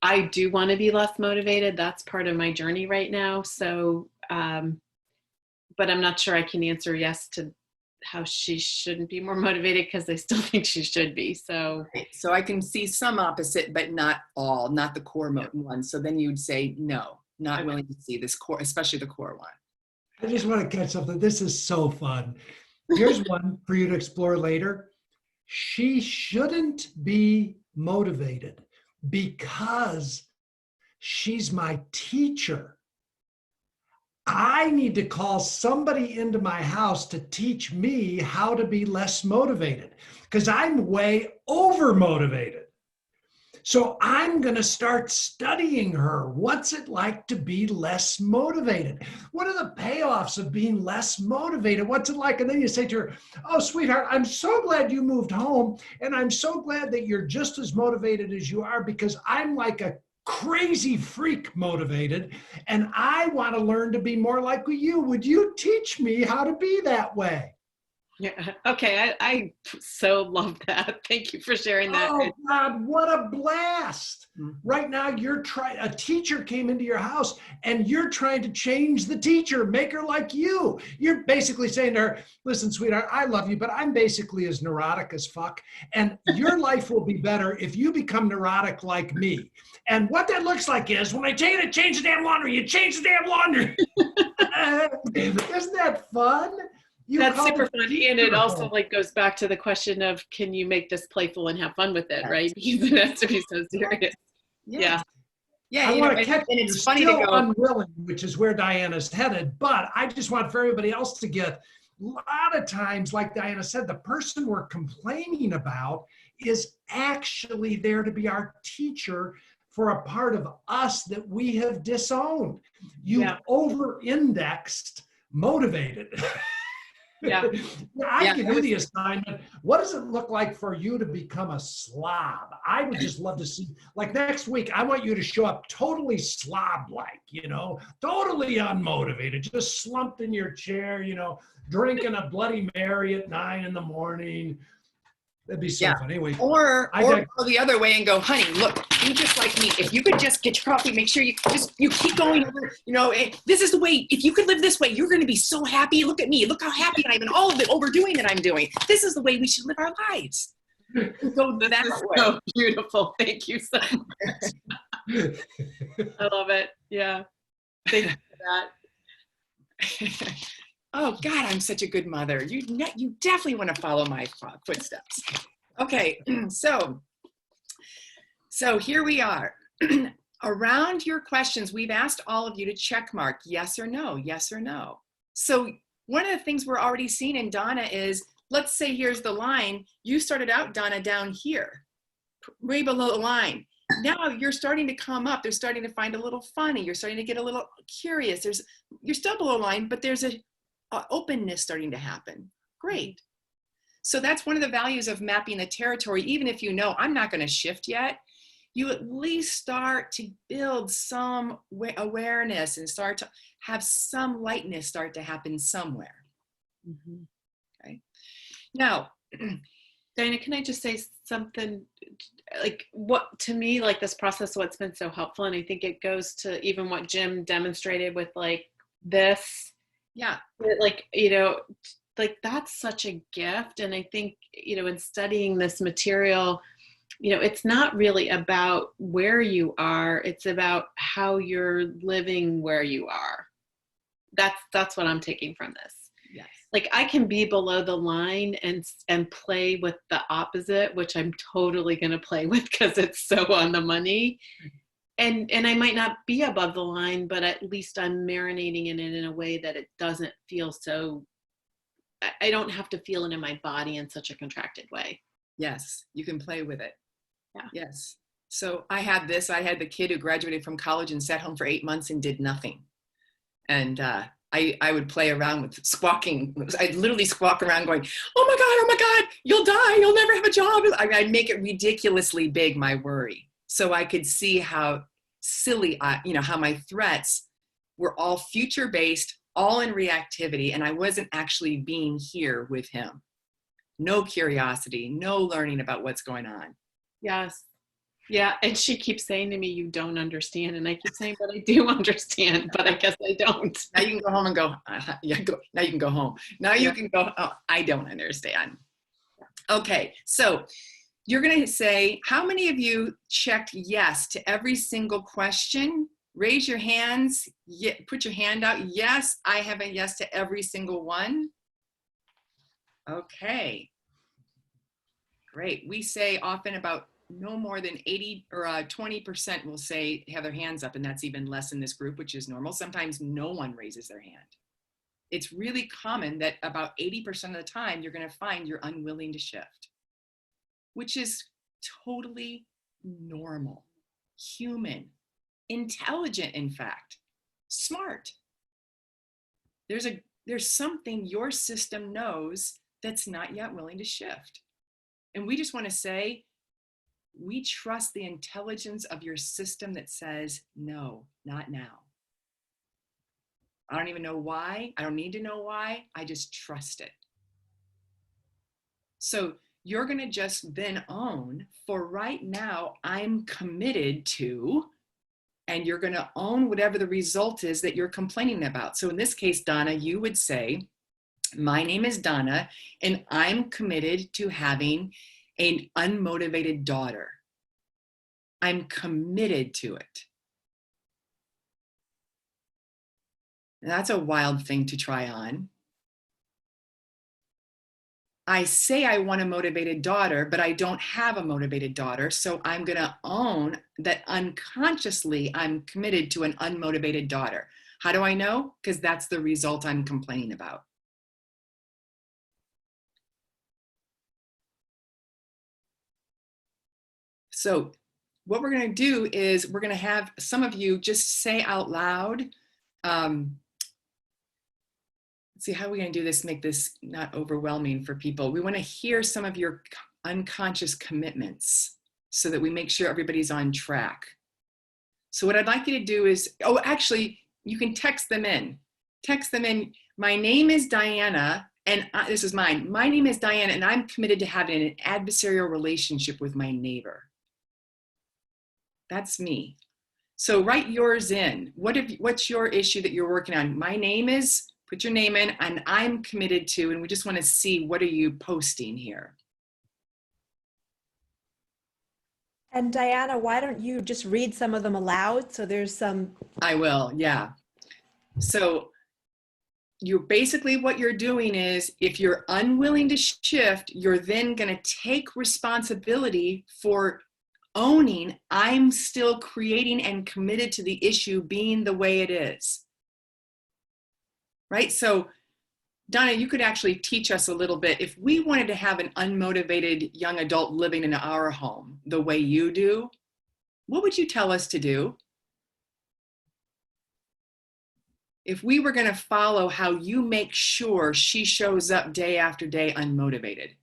I do want to be less motivated. That's part of my journey right now. So, but I'm not sure I can answer yes to how she shouldn't be more motivated because I still think she should be. So, so I can see some opposite, but not all, not the core one. So then you'd say, no, not willing to see this core, especially the core one. I just want to catch something. This is so fun. Here's one for you to explore later. She shouldn't be motivated because she's my teacher. I need to call somebody into my house to teach me how to be less motivated because I'm way over motivated. So I'm going to start studying her. What's it like to be less motivated? What are the payoffs of being less motivated? What's it like? And then you say to her, oh, sweetheart, I'm so glad you moved home. And I'm so glad that you're just as motivated as you are because I'm like a crazy freak motivated. And I want to learn to be more like you. Would you teach me how to be that way? Yeah. Okay. I so love that. Thank you for sharing that. Oh God, what a blast. Right now a teacher came into your house and you're trying to change the teacher, make her like you. You're basically saying to her, listen, sweetheart, I love you, but I'm basically as neurotic as fuck. And your life will be better if you become neurotic like me. And what that looks like is when I tell you to change the damn laundry, you change the damn laundry. Isn't that fun? That's super funny, and it also like goes back to the question of, can you make this playful and have fun with it, right? Because it has to be so serious. Yeah. Yeah. I want to catch, and it's funny still to go unwilling, which is where Diana's headed. But I just want for everybody else to get, a lot of times, like Diana said, the person we're complaining about is actually there to be our teacher for a part of us that we have disowned. You over-indexed motivated. Yeah. I give you the assignment. What does it look like for you to become a slob? I would just love to see, like next week, I want you to show up totally slob-like, totally unmotivated, just slumped in your chair, drinking a Bloody Mary at 9 a.m. That'd be so fun. Anyway, or go the other way and go, honey, look, you just like me. If you could just get your coffee, make sure you keep going over, this is the way, if you could live this way, you're going to be so happy. Look at me. Look how happy I am and all of the overdoing that I'm doing. This is the way we should live our lives. So this is so beautiful. Thank you so much. I love it. Yeah. Thank you for that. Oh God, I'm such a good mother. You definitely want to follow my footsteps. Okay, so here we are. Around your questions, we've asked all of you to check mark yes or no, yes or no. So one of the things we're already seeing in Donna is, let's say here's the line. You started out, Donna, down here, way below the line. Now you're starting to come up. They're starting to find a little funny. You're starting to get a little curious. You're still below line, but there's a openness starting to happen. Great. So that's one of the values of mapping the territory. Even if you know I'm not going to shift yet, you at least start to build some awareness and start to have some lightness start to happen somewhere. Mhm. Okay. Now, Diana, can I just say something? Like, what to me, like this process, what's been so helpful, and I think it goes to even what Jim demonstrated with like this, yeah, like, you know, like that's such a gift. And I think, you know, in studying this material, you know, it's not really about where you are, it's about how you're living where you are. That's what I'm taking from this. yes, Like I can be below the line and play with the opposite, which I'm totally going to play with because it's so on the money. And I might not be above the line, but at least I'm marinating in it in a way that it doesn't feel so, I don't have to feel it in my body in such a contracted way. yes, you can play with it. Yeah. Yes. So I had the kid who graduated from college and sat home for 8 months and did nothing. And I would play around with squawking. I'd literally squawk around going, oh my God, you'll die. You'll never have a job. I'd make it ridiculously big, my worry. So I could see how silly, how my threats were all future-based, all in reactivity, and I wasn't actually being here with him. No curiosity, no learning about what's going on. Yes. Yeah. And she keeps saying to me, you don't understand. And I keep saying, but I do understand, but I guess I don't. Now you can go home and go, now you can go home. Now you Yeah. can go, oh, I don't understand. Okay, so you're going to say, how many of you checked yes to every single question? Raise your hands, put your hand out. Yes, I have a yes to every single one. Okay, great. We say often about no more than 80 or 20% will say have their hands up, and that's even less in this group, which is normal. Sometimes no one raises their hand. It's really common that about 80% of the time you're going to find you're unwilling to shift, which is totally normal, human, intelligent, in fact, smart. There's something your system knows that's not yet willing to shift. And we just want to say, we trust the intelligence of your system that says, no, not now. I don't even know why. I don't need to know why. I just trust it. So you're going to just then own, for right now, I'm committed to, and you're going to own whatever the result is that you're complaining about. So in this case, Donna, you would say, my name is Donna, and I'm committed to having an unmotivated daughter. I'm committed to it. And that's a wild thing to try on. I say I want a motivated daughter, but I don't have a motivated daughter. So I'm going to own that unconsciously I'm committed to an unmotivated daughter. How do I know? Because that's the result I'm complaining about. So what we're going to do is we're going to have some of you just say out loud. Let's see, how are we going to do this, make this not overwhelming for people? We want to hear some of your unconscious commitments so that we make sure everybody's on track. So what I'd like you to do is, oh, actually, you can text them in. Text them in. My name is Diana, and this is mine. My name is Diana, and I'm committed to having an adversarial relationship with my neighbor. That's me. So write yours in. What's your issue that you're working on? My name is, put your name in, and I'm committed to, and we just want to see, what are you posting here? And Diana, why don't you just read some of them aloud? So there's some. I will, yeah. So you're basically, what you're doing is, if you're unwilling to shift, you're then going to take responsibility for owning, I'm still creating and committed to the issue being the way it is. Right? So Donna, you could actually teach us a little bit. If we wanted to have an unmotivated young adult living in our home the way you do, what would you tell us to do? If we were going to follow how you make sure she shows up day after day unmotivated,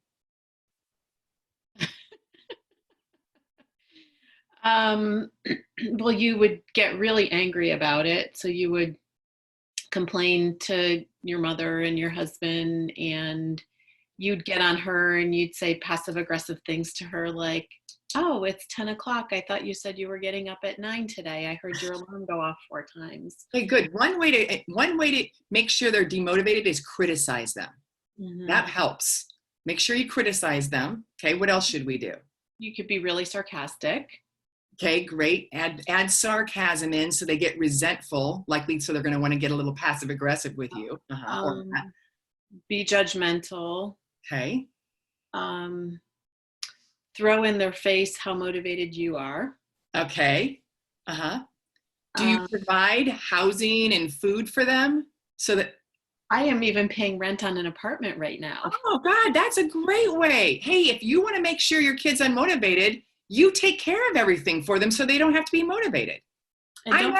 Well, you would get really angry about it. So you would complain to your mother and your husband, and you'd get on her and you'd say passive aggressive things to her like, oh, it's 10 o'clock. I thought you said you were getting up at 9 today. I heard your alarm go off 4 times. Okay, good. One way to make sure they're demotivated is criticize them. Mhm. That helps. Make sure you criticize them. Okay, what else should we do? You could be really sarcastic. Okay, great. Add sarcasm in so they get resentful, likely so they're going to want to get a little passive aggressive with you. Be judgmental. Okay. Throw in their face how motivated you are. Okay. Do you provide housing and food for them so that? I am even paying rent on an apartment right now. Oh God, that's a great way. Hey, if you want to make sure your kid's unmotivated, you take care of everything for them so they don't have to be motivated. I'm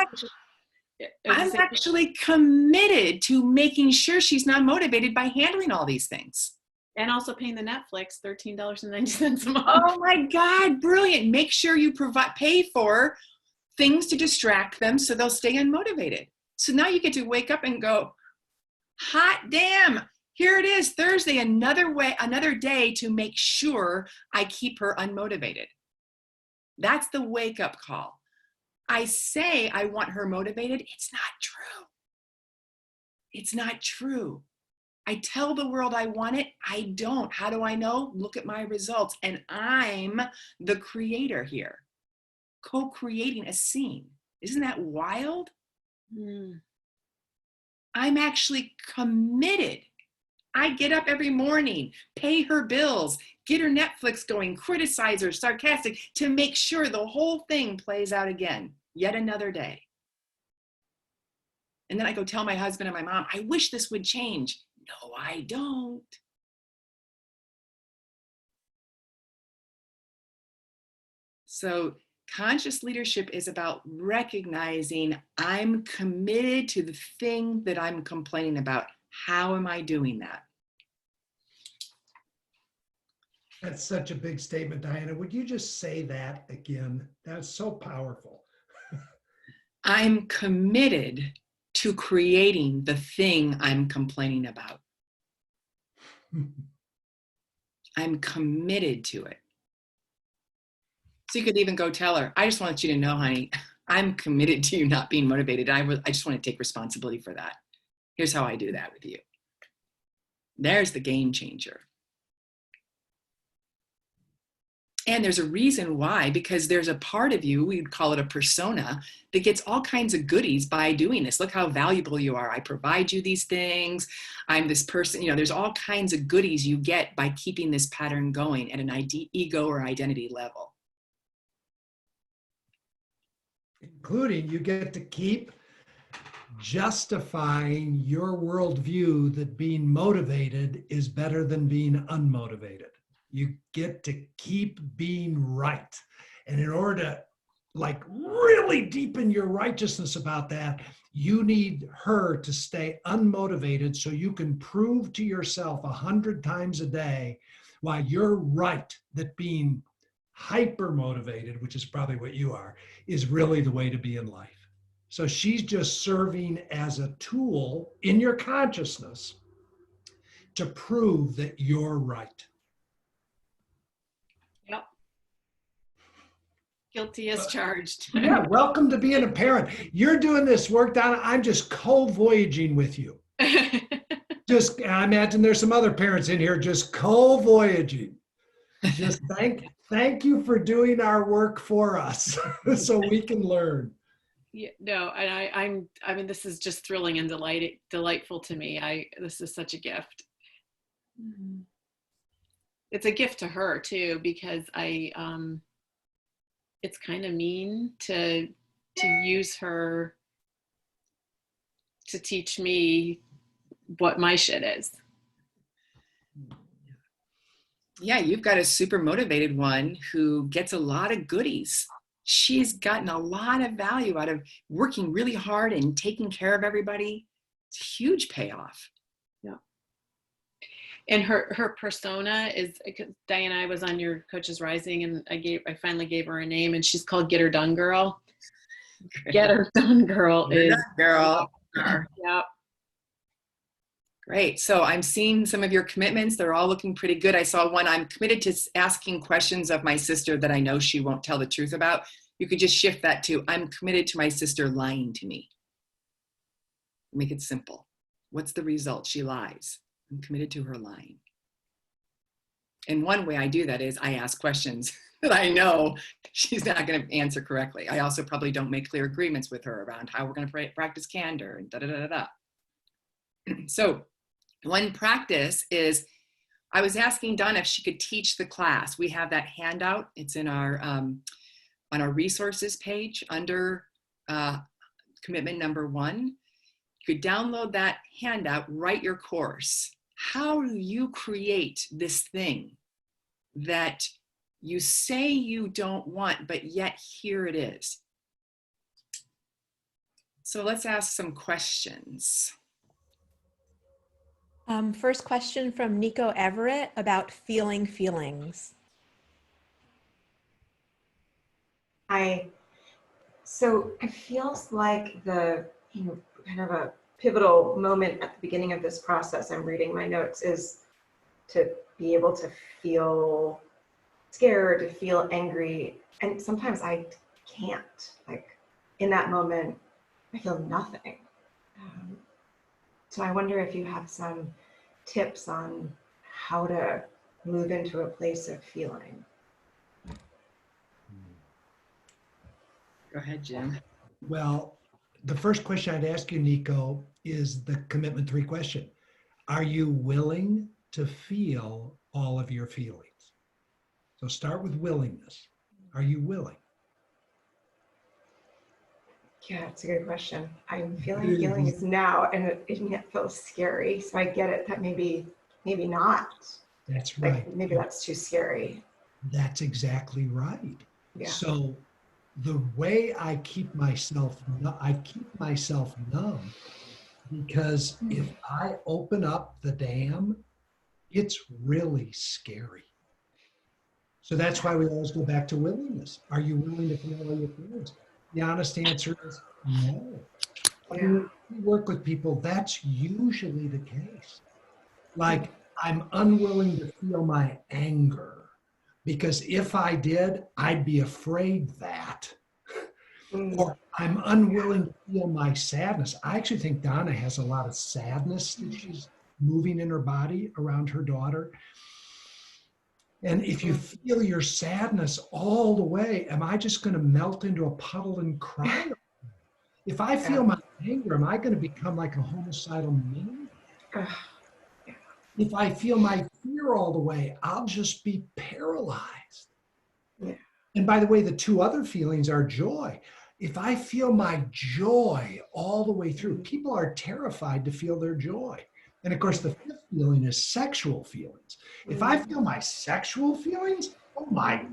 actually committed to making sure she's not motivated by handling all these things. And also paying the Netflix $13.90 a month. Oh my God, brilliant. Make sure you pay for things to distract them so they'll stay unmotivated. So now you get to wake up and go, hot damn, here it is, Thursday, another day to make sure I keep her unmotivated. That's the wake up call. I say I want her motivated. It's not true. It's not true. I tell the world I want it. I don't. How do I know? Look at my results. And I'm the creator here, co-creating a scene. Isn't that wild? I'm actually committed. I get up every morning, pay her bills, get her Netflix going, criticize her, sarcastic, to make sure the whole thing plays out again, yet another day. And then I go tell my husband and my mom, I wish this would change. No, I don't. So conscious leadership is about recognizing I'm committed to the thing that I'm complaining about. How am I doing that? That's such a big statement, Diana. Would you just say that again? That's so powerful. I'm committed to creating the thing I'm complaining about. I'm committed to it. So you could even go tell her, I just want you to know, honey, I'm committed to you not being motivated. I just want to take responsibility for that. Here's how I do that with you. There's the game changer. And there's a reason why, because there's a part of you, we'd call it a persona, that gets all kinds of goodies by doing this. Look how valuable you are. I provide you these things. I'm this person, there's all kinds of goodies you get by keeping this pattern going at an ego or identity level. Including you get to keep justifying your worldview that being motivated is better than being unmotivated. You get to keep being right. And in order to really deepen your righteousness about that, you need her to stay unmotivated so you can prove to yourself 100 times a day why you're right, that being hyper motivated, which is probably what you are, is really the way to be in life. So she's just serving as a tool in your consciousness to prove that you're right. Yep. Guilty as charged. Yeah, welcome to being a parent. You're doing this work, Donna. I'm just co-voyaging with you. I imagine there's some other parents in here just co-voyaging. Just thank you for doing our work for us so we can learn. Yeah, no, and I mean, this is just thrilling and delightful to me. This is such a gift. It's a gift to her too, because it's kind of mean to use her to teach me what my shit is. Yeah, you've got a super motivated one who gets a lot of goodies. She's gotten a lot of value out of working really hard and taking care of everybody. It's a huge payoff. Yeah. And her persona is, Diana, I was on your Coaches Rising, and I finally gave her a name, and she's called Get Her Done Girl. Get Her Done Girl Get Her is Done Girl. Yep. Great. So I'm seeing some of your commitments. They're all looking pretty good. I saw one, I'm committed to asking questions of my sister that I know she won't tell the truth about. You could just shift that to, I'm committed to my sister lying to me. Make it simple. What's the result? She lies. I'm committed to her lying. And one way I do that is I ask questions that I know she's not going to answer correctly. I also probably don't make clear agreements with her around how we're going to practice candor and da-da-da-da-da. So one practice is, I was asking Donna if she could teach the class. We have that handout. It's in our, on our resources page under commitment number 1. You could download that handout, write your course. How do you create this thing that you say you don't want, but yet here it is? So let's ask some questions. First question from Nico Everett about feeling feelings. So it feels like the, kind of a pivotal moment at the beginning of this process, I'm reading my notes, is to be able to feel scared, to feel angry. And sometimes I can't, like in that moment, I feel nothing. So I wonder if you have some tips on how to move into a place of feeling. Go ahead, Jim. Well, the first question I'd ask you, Nico, is the commitment 3 question. Are you willing to feel all of your feelings? So start with willingness. Are you willing? Yeah, it's a good question. I'm feeling feelings now, and it feels scary. So I get it that maybe not. That's right. Like maybe that's too scary. That's exactly right. Yeah. So the way I keep myself numb, because if I open up the dam, it's really scary. So that's why we always go back to willingness. Are you willing to feel all your feelings? The honest answer is no. When we work with people, that's usually the case. Like, I'm unwilling to feel my anger because if I did, I'd be afraid that. Or I'm unwilling to feel my sadness. I actually think Donna has a lot of sadness that she's moving in her body around her daughter. And if you feel your sadness all the way, am I just going to melt into a puddle and cry? If I feel my anger, am I going to become like a homicidal maniac? If I feel my fear all the way, I'll just be paralyzed. Yeah. And by the way, the 2 other feelings are joy. If I feel my joy all the way through, people are terrified to feel their joy. And of course, the 5th feeling is sexual feelings. If I feel my sexual feelings, oh my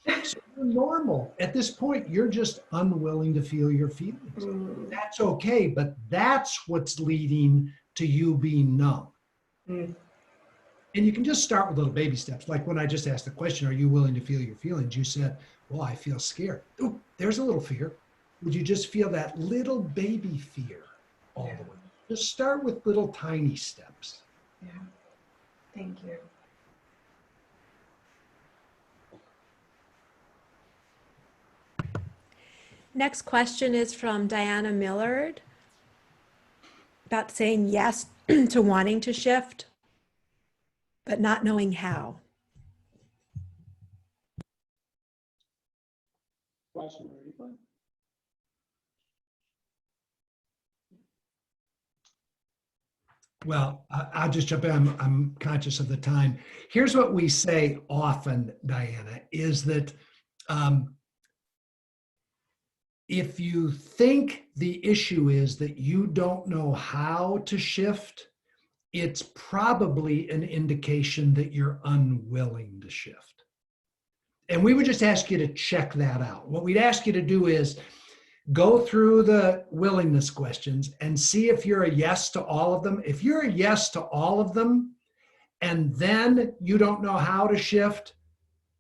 God. So you're normal. At this point, you're just unwilling to feel your feelings. That's okay, but that's what's leading to you being numb. And you can just start with little baby steps. Like when I just asked the question, are you willing to feel your feelings? You said, well, I feel scared. Oh, there's a little fear. Would you just feel that little baby fear all the way? Just start with little tiny steps. Yeah. Thank you. Next question is from Diana Millard about saying yes to wanting to shift, but not knowing how. Well, I'll just jump in. I'm conscious of the time. Here's what we say often, Diana, is that if you think the issue is that you don't know how to shift, it's probably an indication that you're unwilling to shift. And we would just ask you to check that out. What we'd ask you to do is go through the willingness questions and see if you're a yes to all of them. If you're a yes to all of them, and then you don't know how to shift,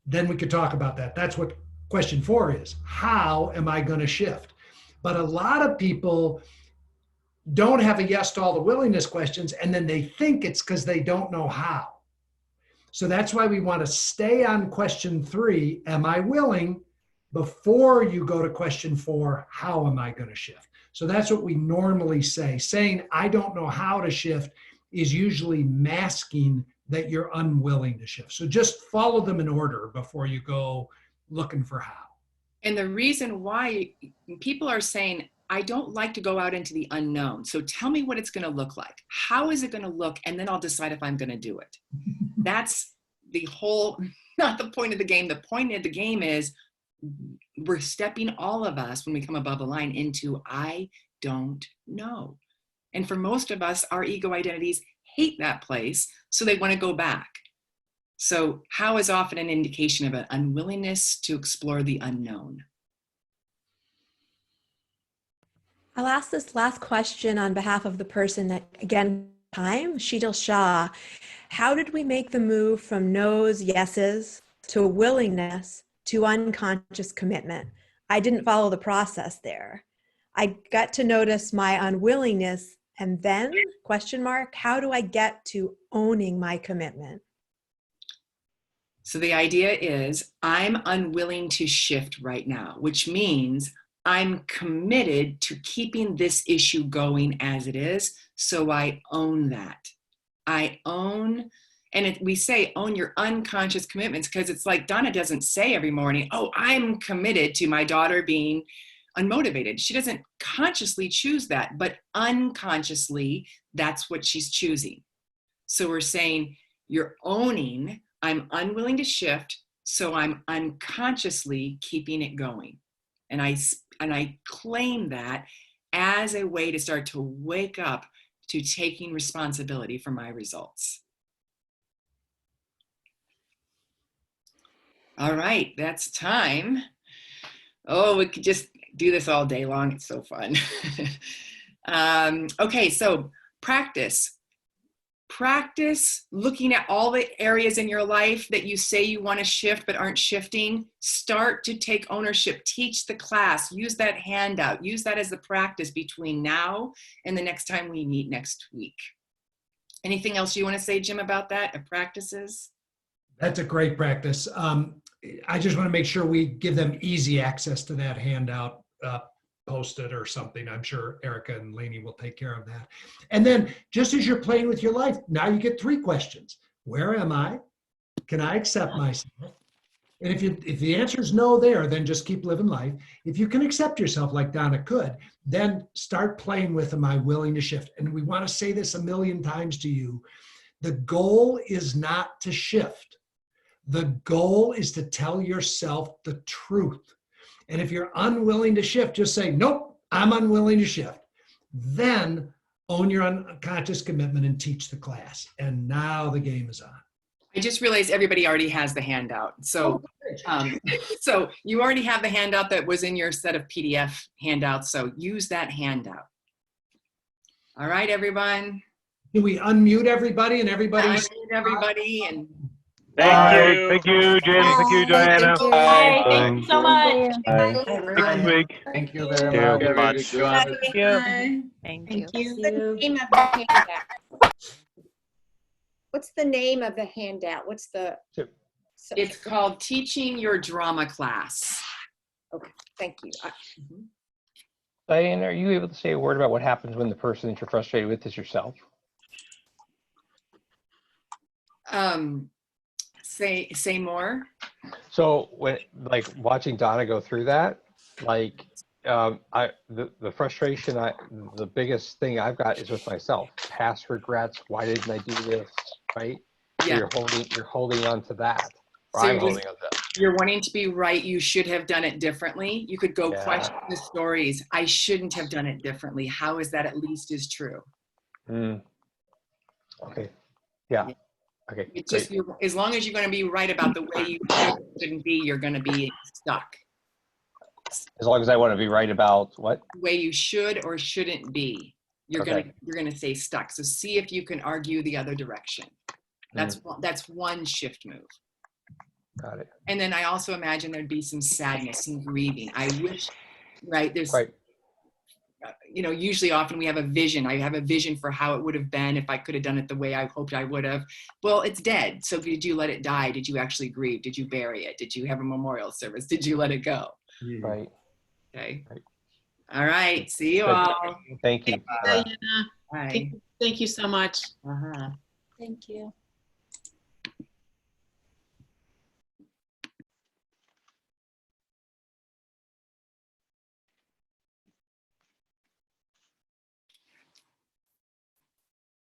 then we could talk about that. That's what question 4 is. How am I going to shift? But a lot of people don't have a yes to all the willingness questions, and then they think it's because they don't know how. So that's why we want to stay on question 3, am I willing, before you go to question 4, how am I going to shift? So that's what we normally say. Saying I don't know how to shift is usually masking that you're unwilling to shift. So just follow them in order before you go looking for how. And the reason why people are saying, I don't like to go out into the unknown. So tell me what it's going to look like. How is it going to look? And then I'll decide if I'm going to do it. That's the whole, not the point of the game. The point of the game is we're stepping, all of us, when we come above the line, into I don't know. And for most of us, our ego identities hate that place, so they want to go back. So how is often an indication of an unwillingness to explore the unknown. I'll ask this last question on behalf of the person that, again, Sheetal Shah. How did we make the move from no's, yeses, to a willingness to unconscious commitment? I didn't follow the process there. I got to notice my unwillingness, and then, question mark, how do I get to owning my commitment? So the idea is I'm unwilling to shift right now, which means I'm committed to keeping this issue going as it is. So I own that. I own, and we say own your unconscious commitments, because it's like Donna doesn't say every morning, oh, I'm committed to my daughter being unmotivated. She doesn't consciously choose that, but unconsciously, that's what she's choosing. So we're saying you're owning, I'm unwilling to shift, so I'm unconsciously keeping it going. And I claim that as a way to start to wake up to taking responsibility for my results. All right, that's time. Oh, we could just do this all day long. It's so fun. Okay, so practice. Practice looking at all the areas in your life that you say you want to shift but aren't shifting. Start to take ownership. Teach the class. Use that handout. Use that as the practice between now and the next time we meet next week. Anything else you want to say, Jim, about that? Practices? That's a great practice. I just want to make sure we give them easy access to that handout, post it or something. I'm sure Erica and Lainey will take care of that. And then just as you're playing with your life, now you get 3 questions. Where am I? Can I accept myself? And if the answer is no there, then just keep living life. If you can accept yourself like Donna could, then start playing with, am I willing to shift? And we want to say this a million times to you. The goal is not to shift. The goal is to tell yourself the truth. And if you're unwilling to shift, just say, nope, I'm unwilling to shift. Then own your unconscious commitment and teach the class. And now the game is on. I just realized everybody already has the handout. So, so you already have the handout that was in your set of PDF handouts. So use that handout. All right, everyone. Can we unmute everybody and everybody? Unmute everybody and. Thank you. Thank you, Jim. Thank you, Diana. Bye. Thank you so much. Next week. Thank you very much. Thank you. Thank you. What's the name of the handout? What's the name of the handout? What's the? It's called Teaching Your Drama Class. Okay, thank you. Diane, are you able to say a word about what happens when the person that you're frustrated with is yourself? Say more. So when, like, watching Donna go through that, like, the frustration, the biggest thing I've got is with myself. Past regrets. Why didn't I do this? Right? Yeah. So you're holding on to that. Or So I'm holding on to that. You're wanting to be right. You should have done it differently. You could go question the stories. I shouldn't have done it differently. How is that at least is true? Okay. Yeah. Okay. It's just, as long as you're going to be right about the way you shouldn't be, you're going to be stuck. As long as I want to be right about what? The way you should or shouldn't be, you're going to stay stuck. So see if you can argue the other direction. That's one shift move. Got it. And then I also imagine there'd be some sadness, some grieving. I wish, right? There's, Right. Usually often we have a vision. I have a vision for how it would have been if I could have done it the way I hoped I would have. Well, it's dead. So did you let it die? Did you actually grieve? Did you bury it? Did you have a memorial service? Did you let it go? Right. Okay. Right. All right. See you Good. all. Thank you. Diana, Bye. thank you so much. Uh-huh. Thank you.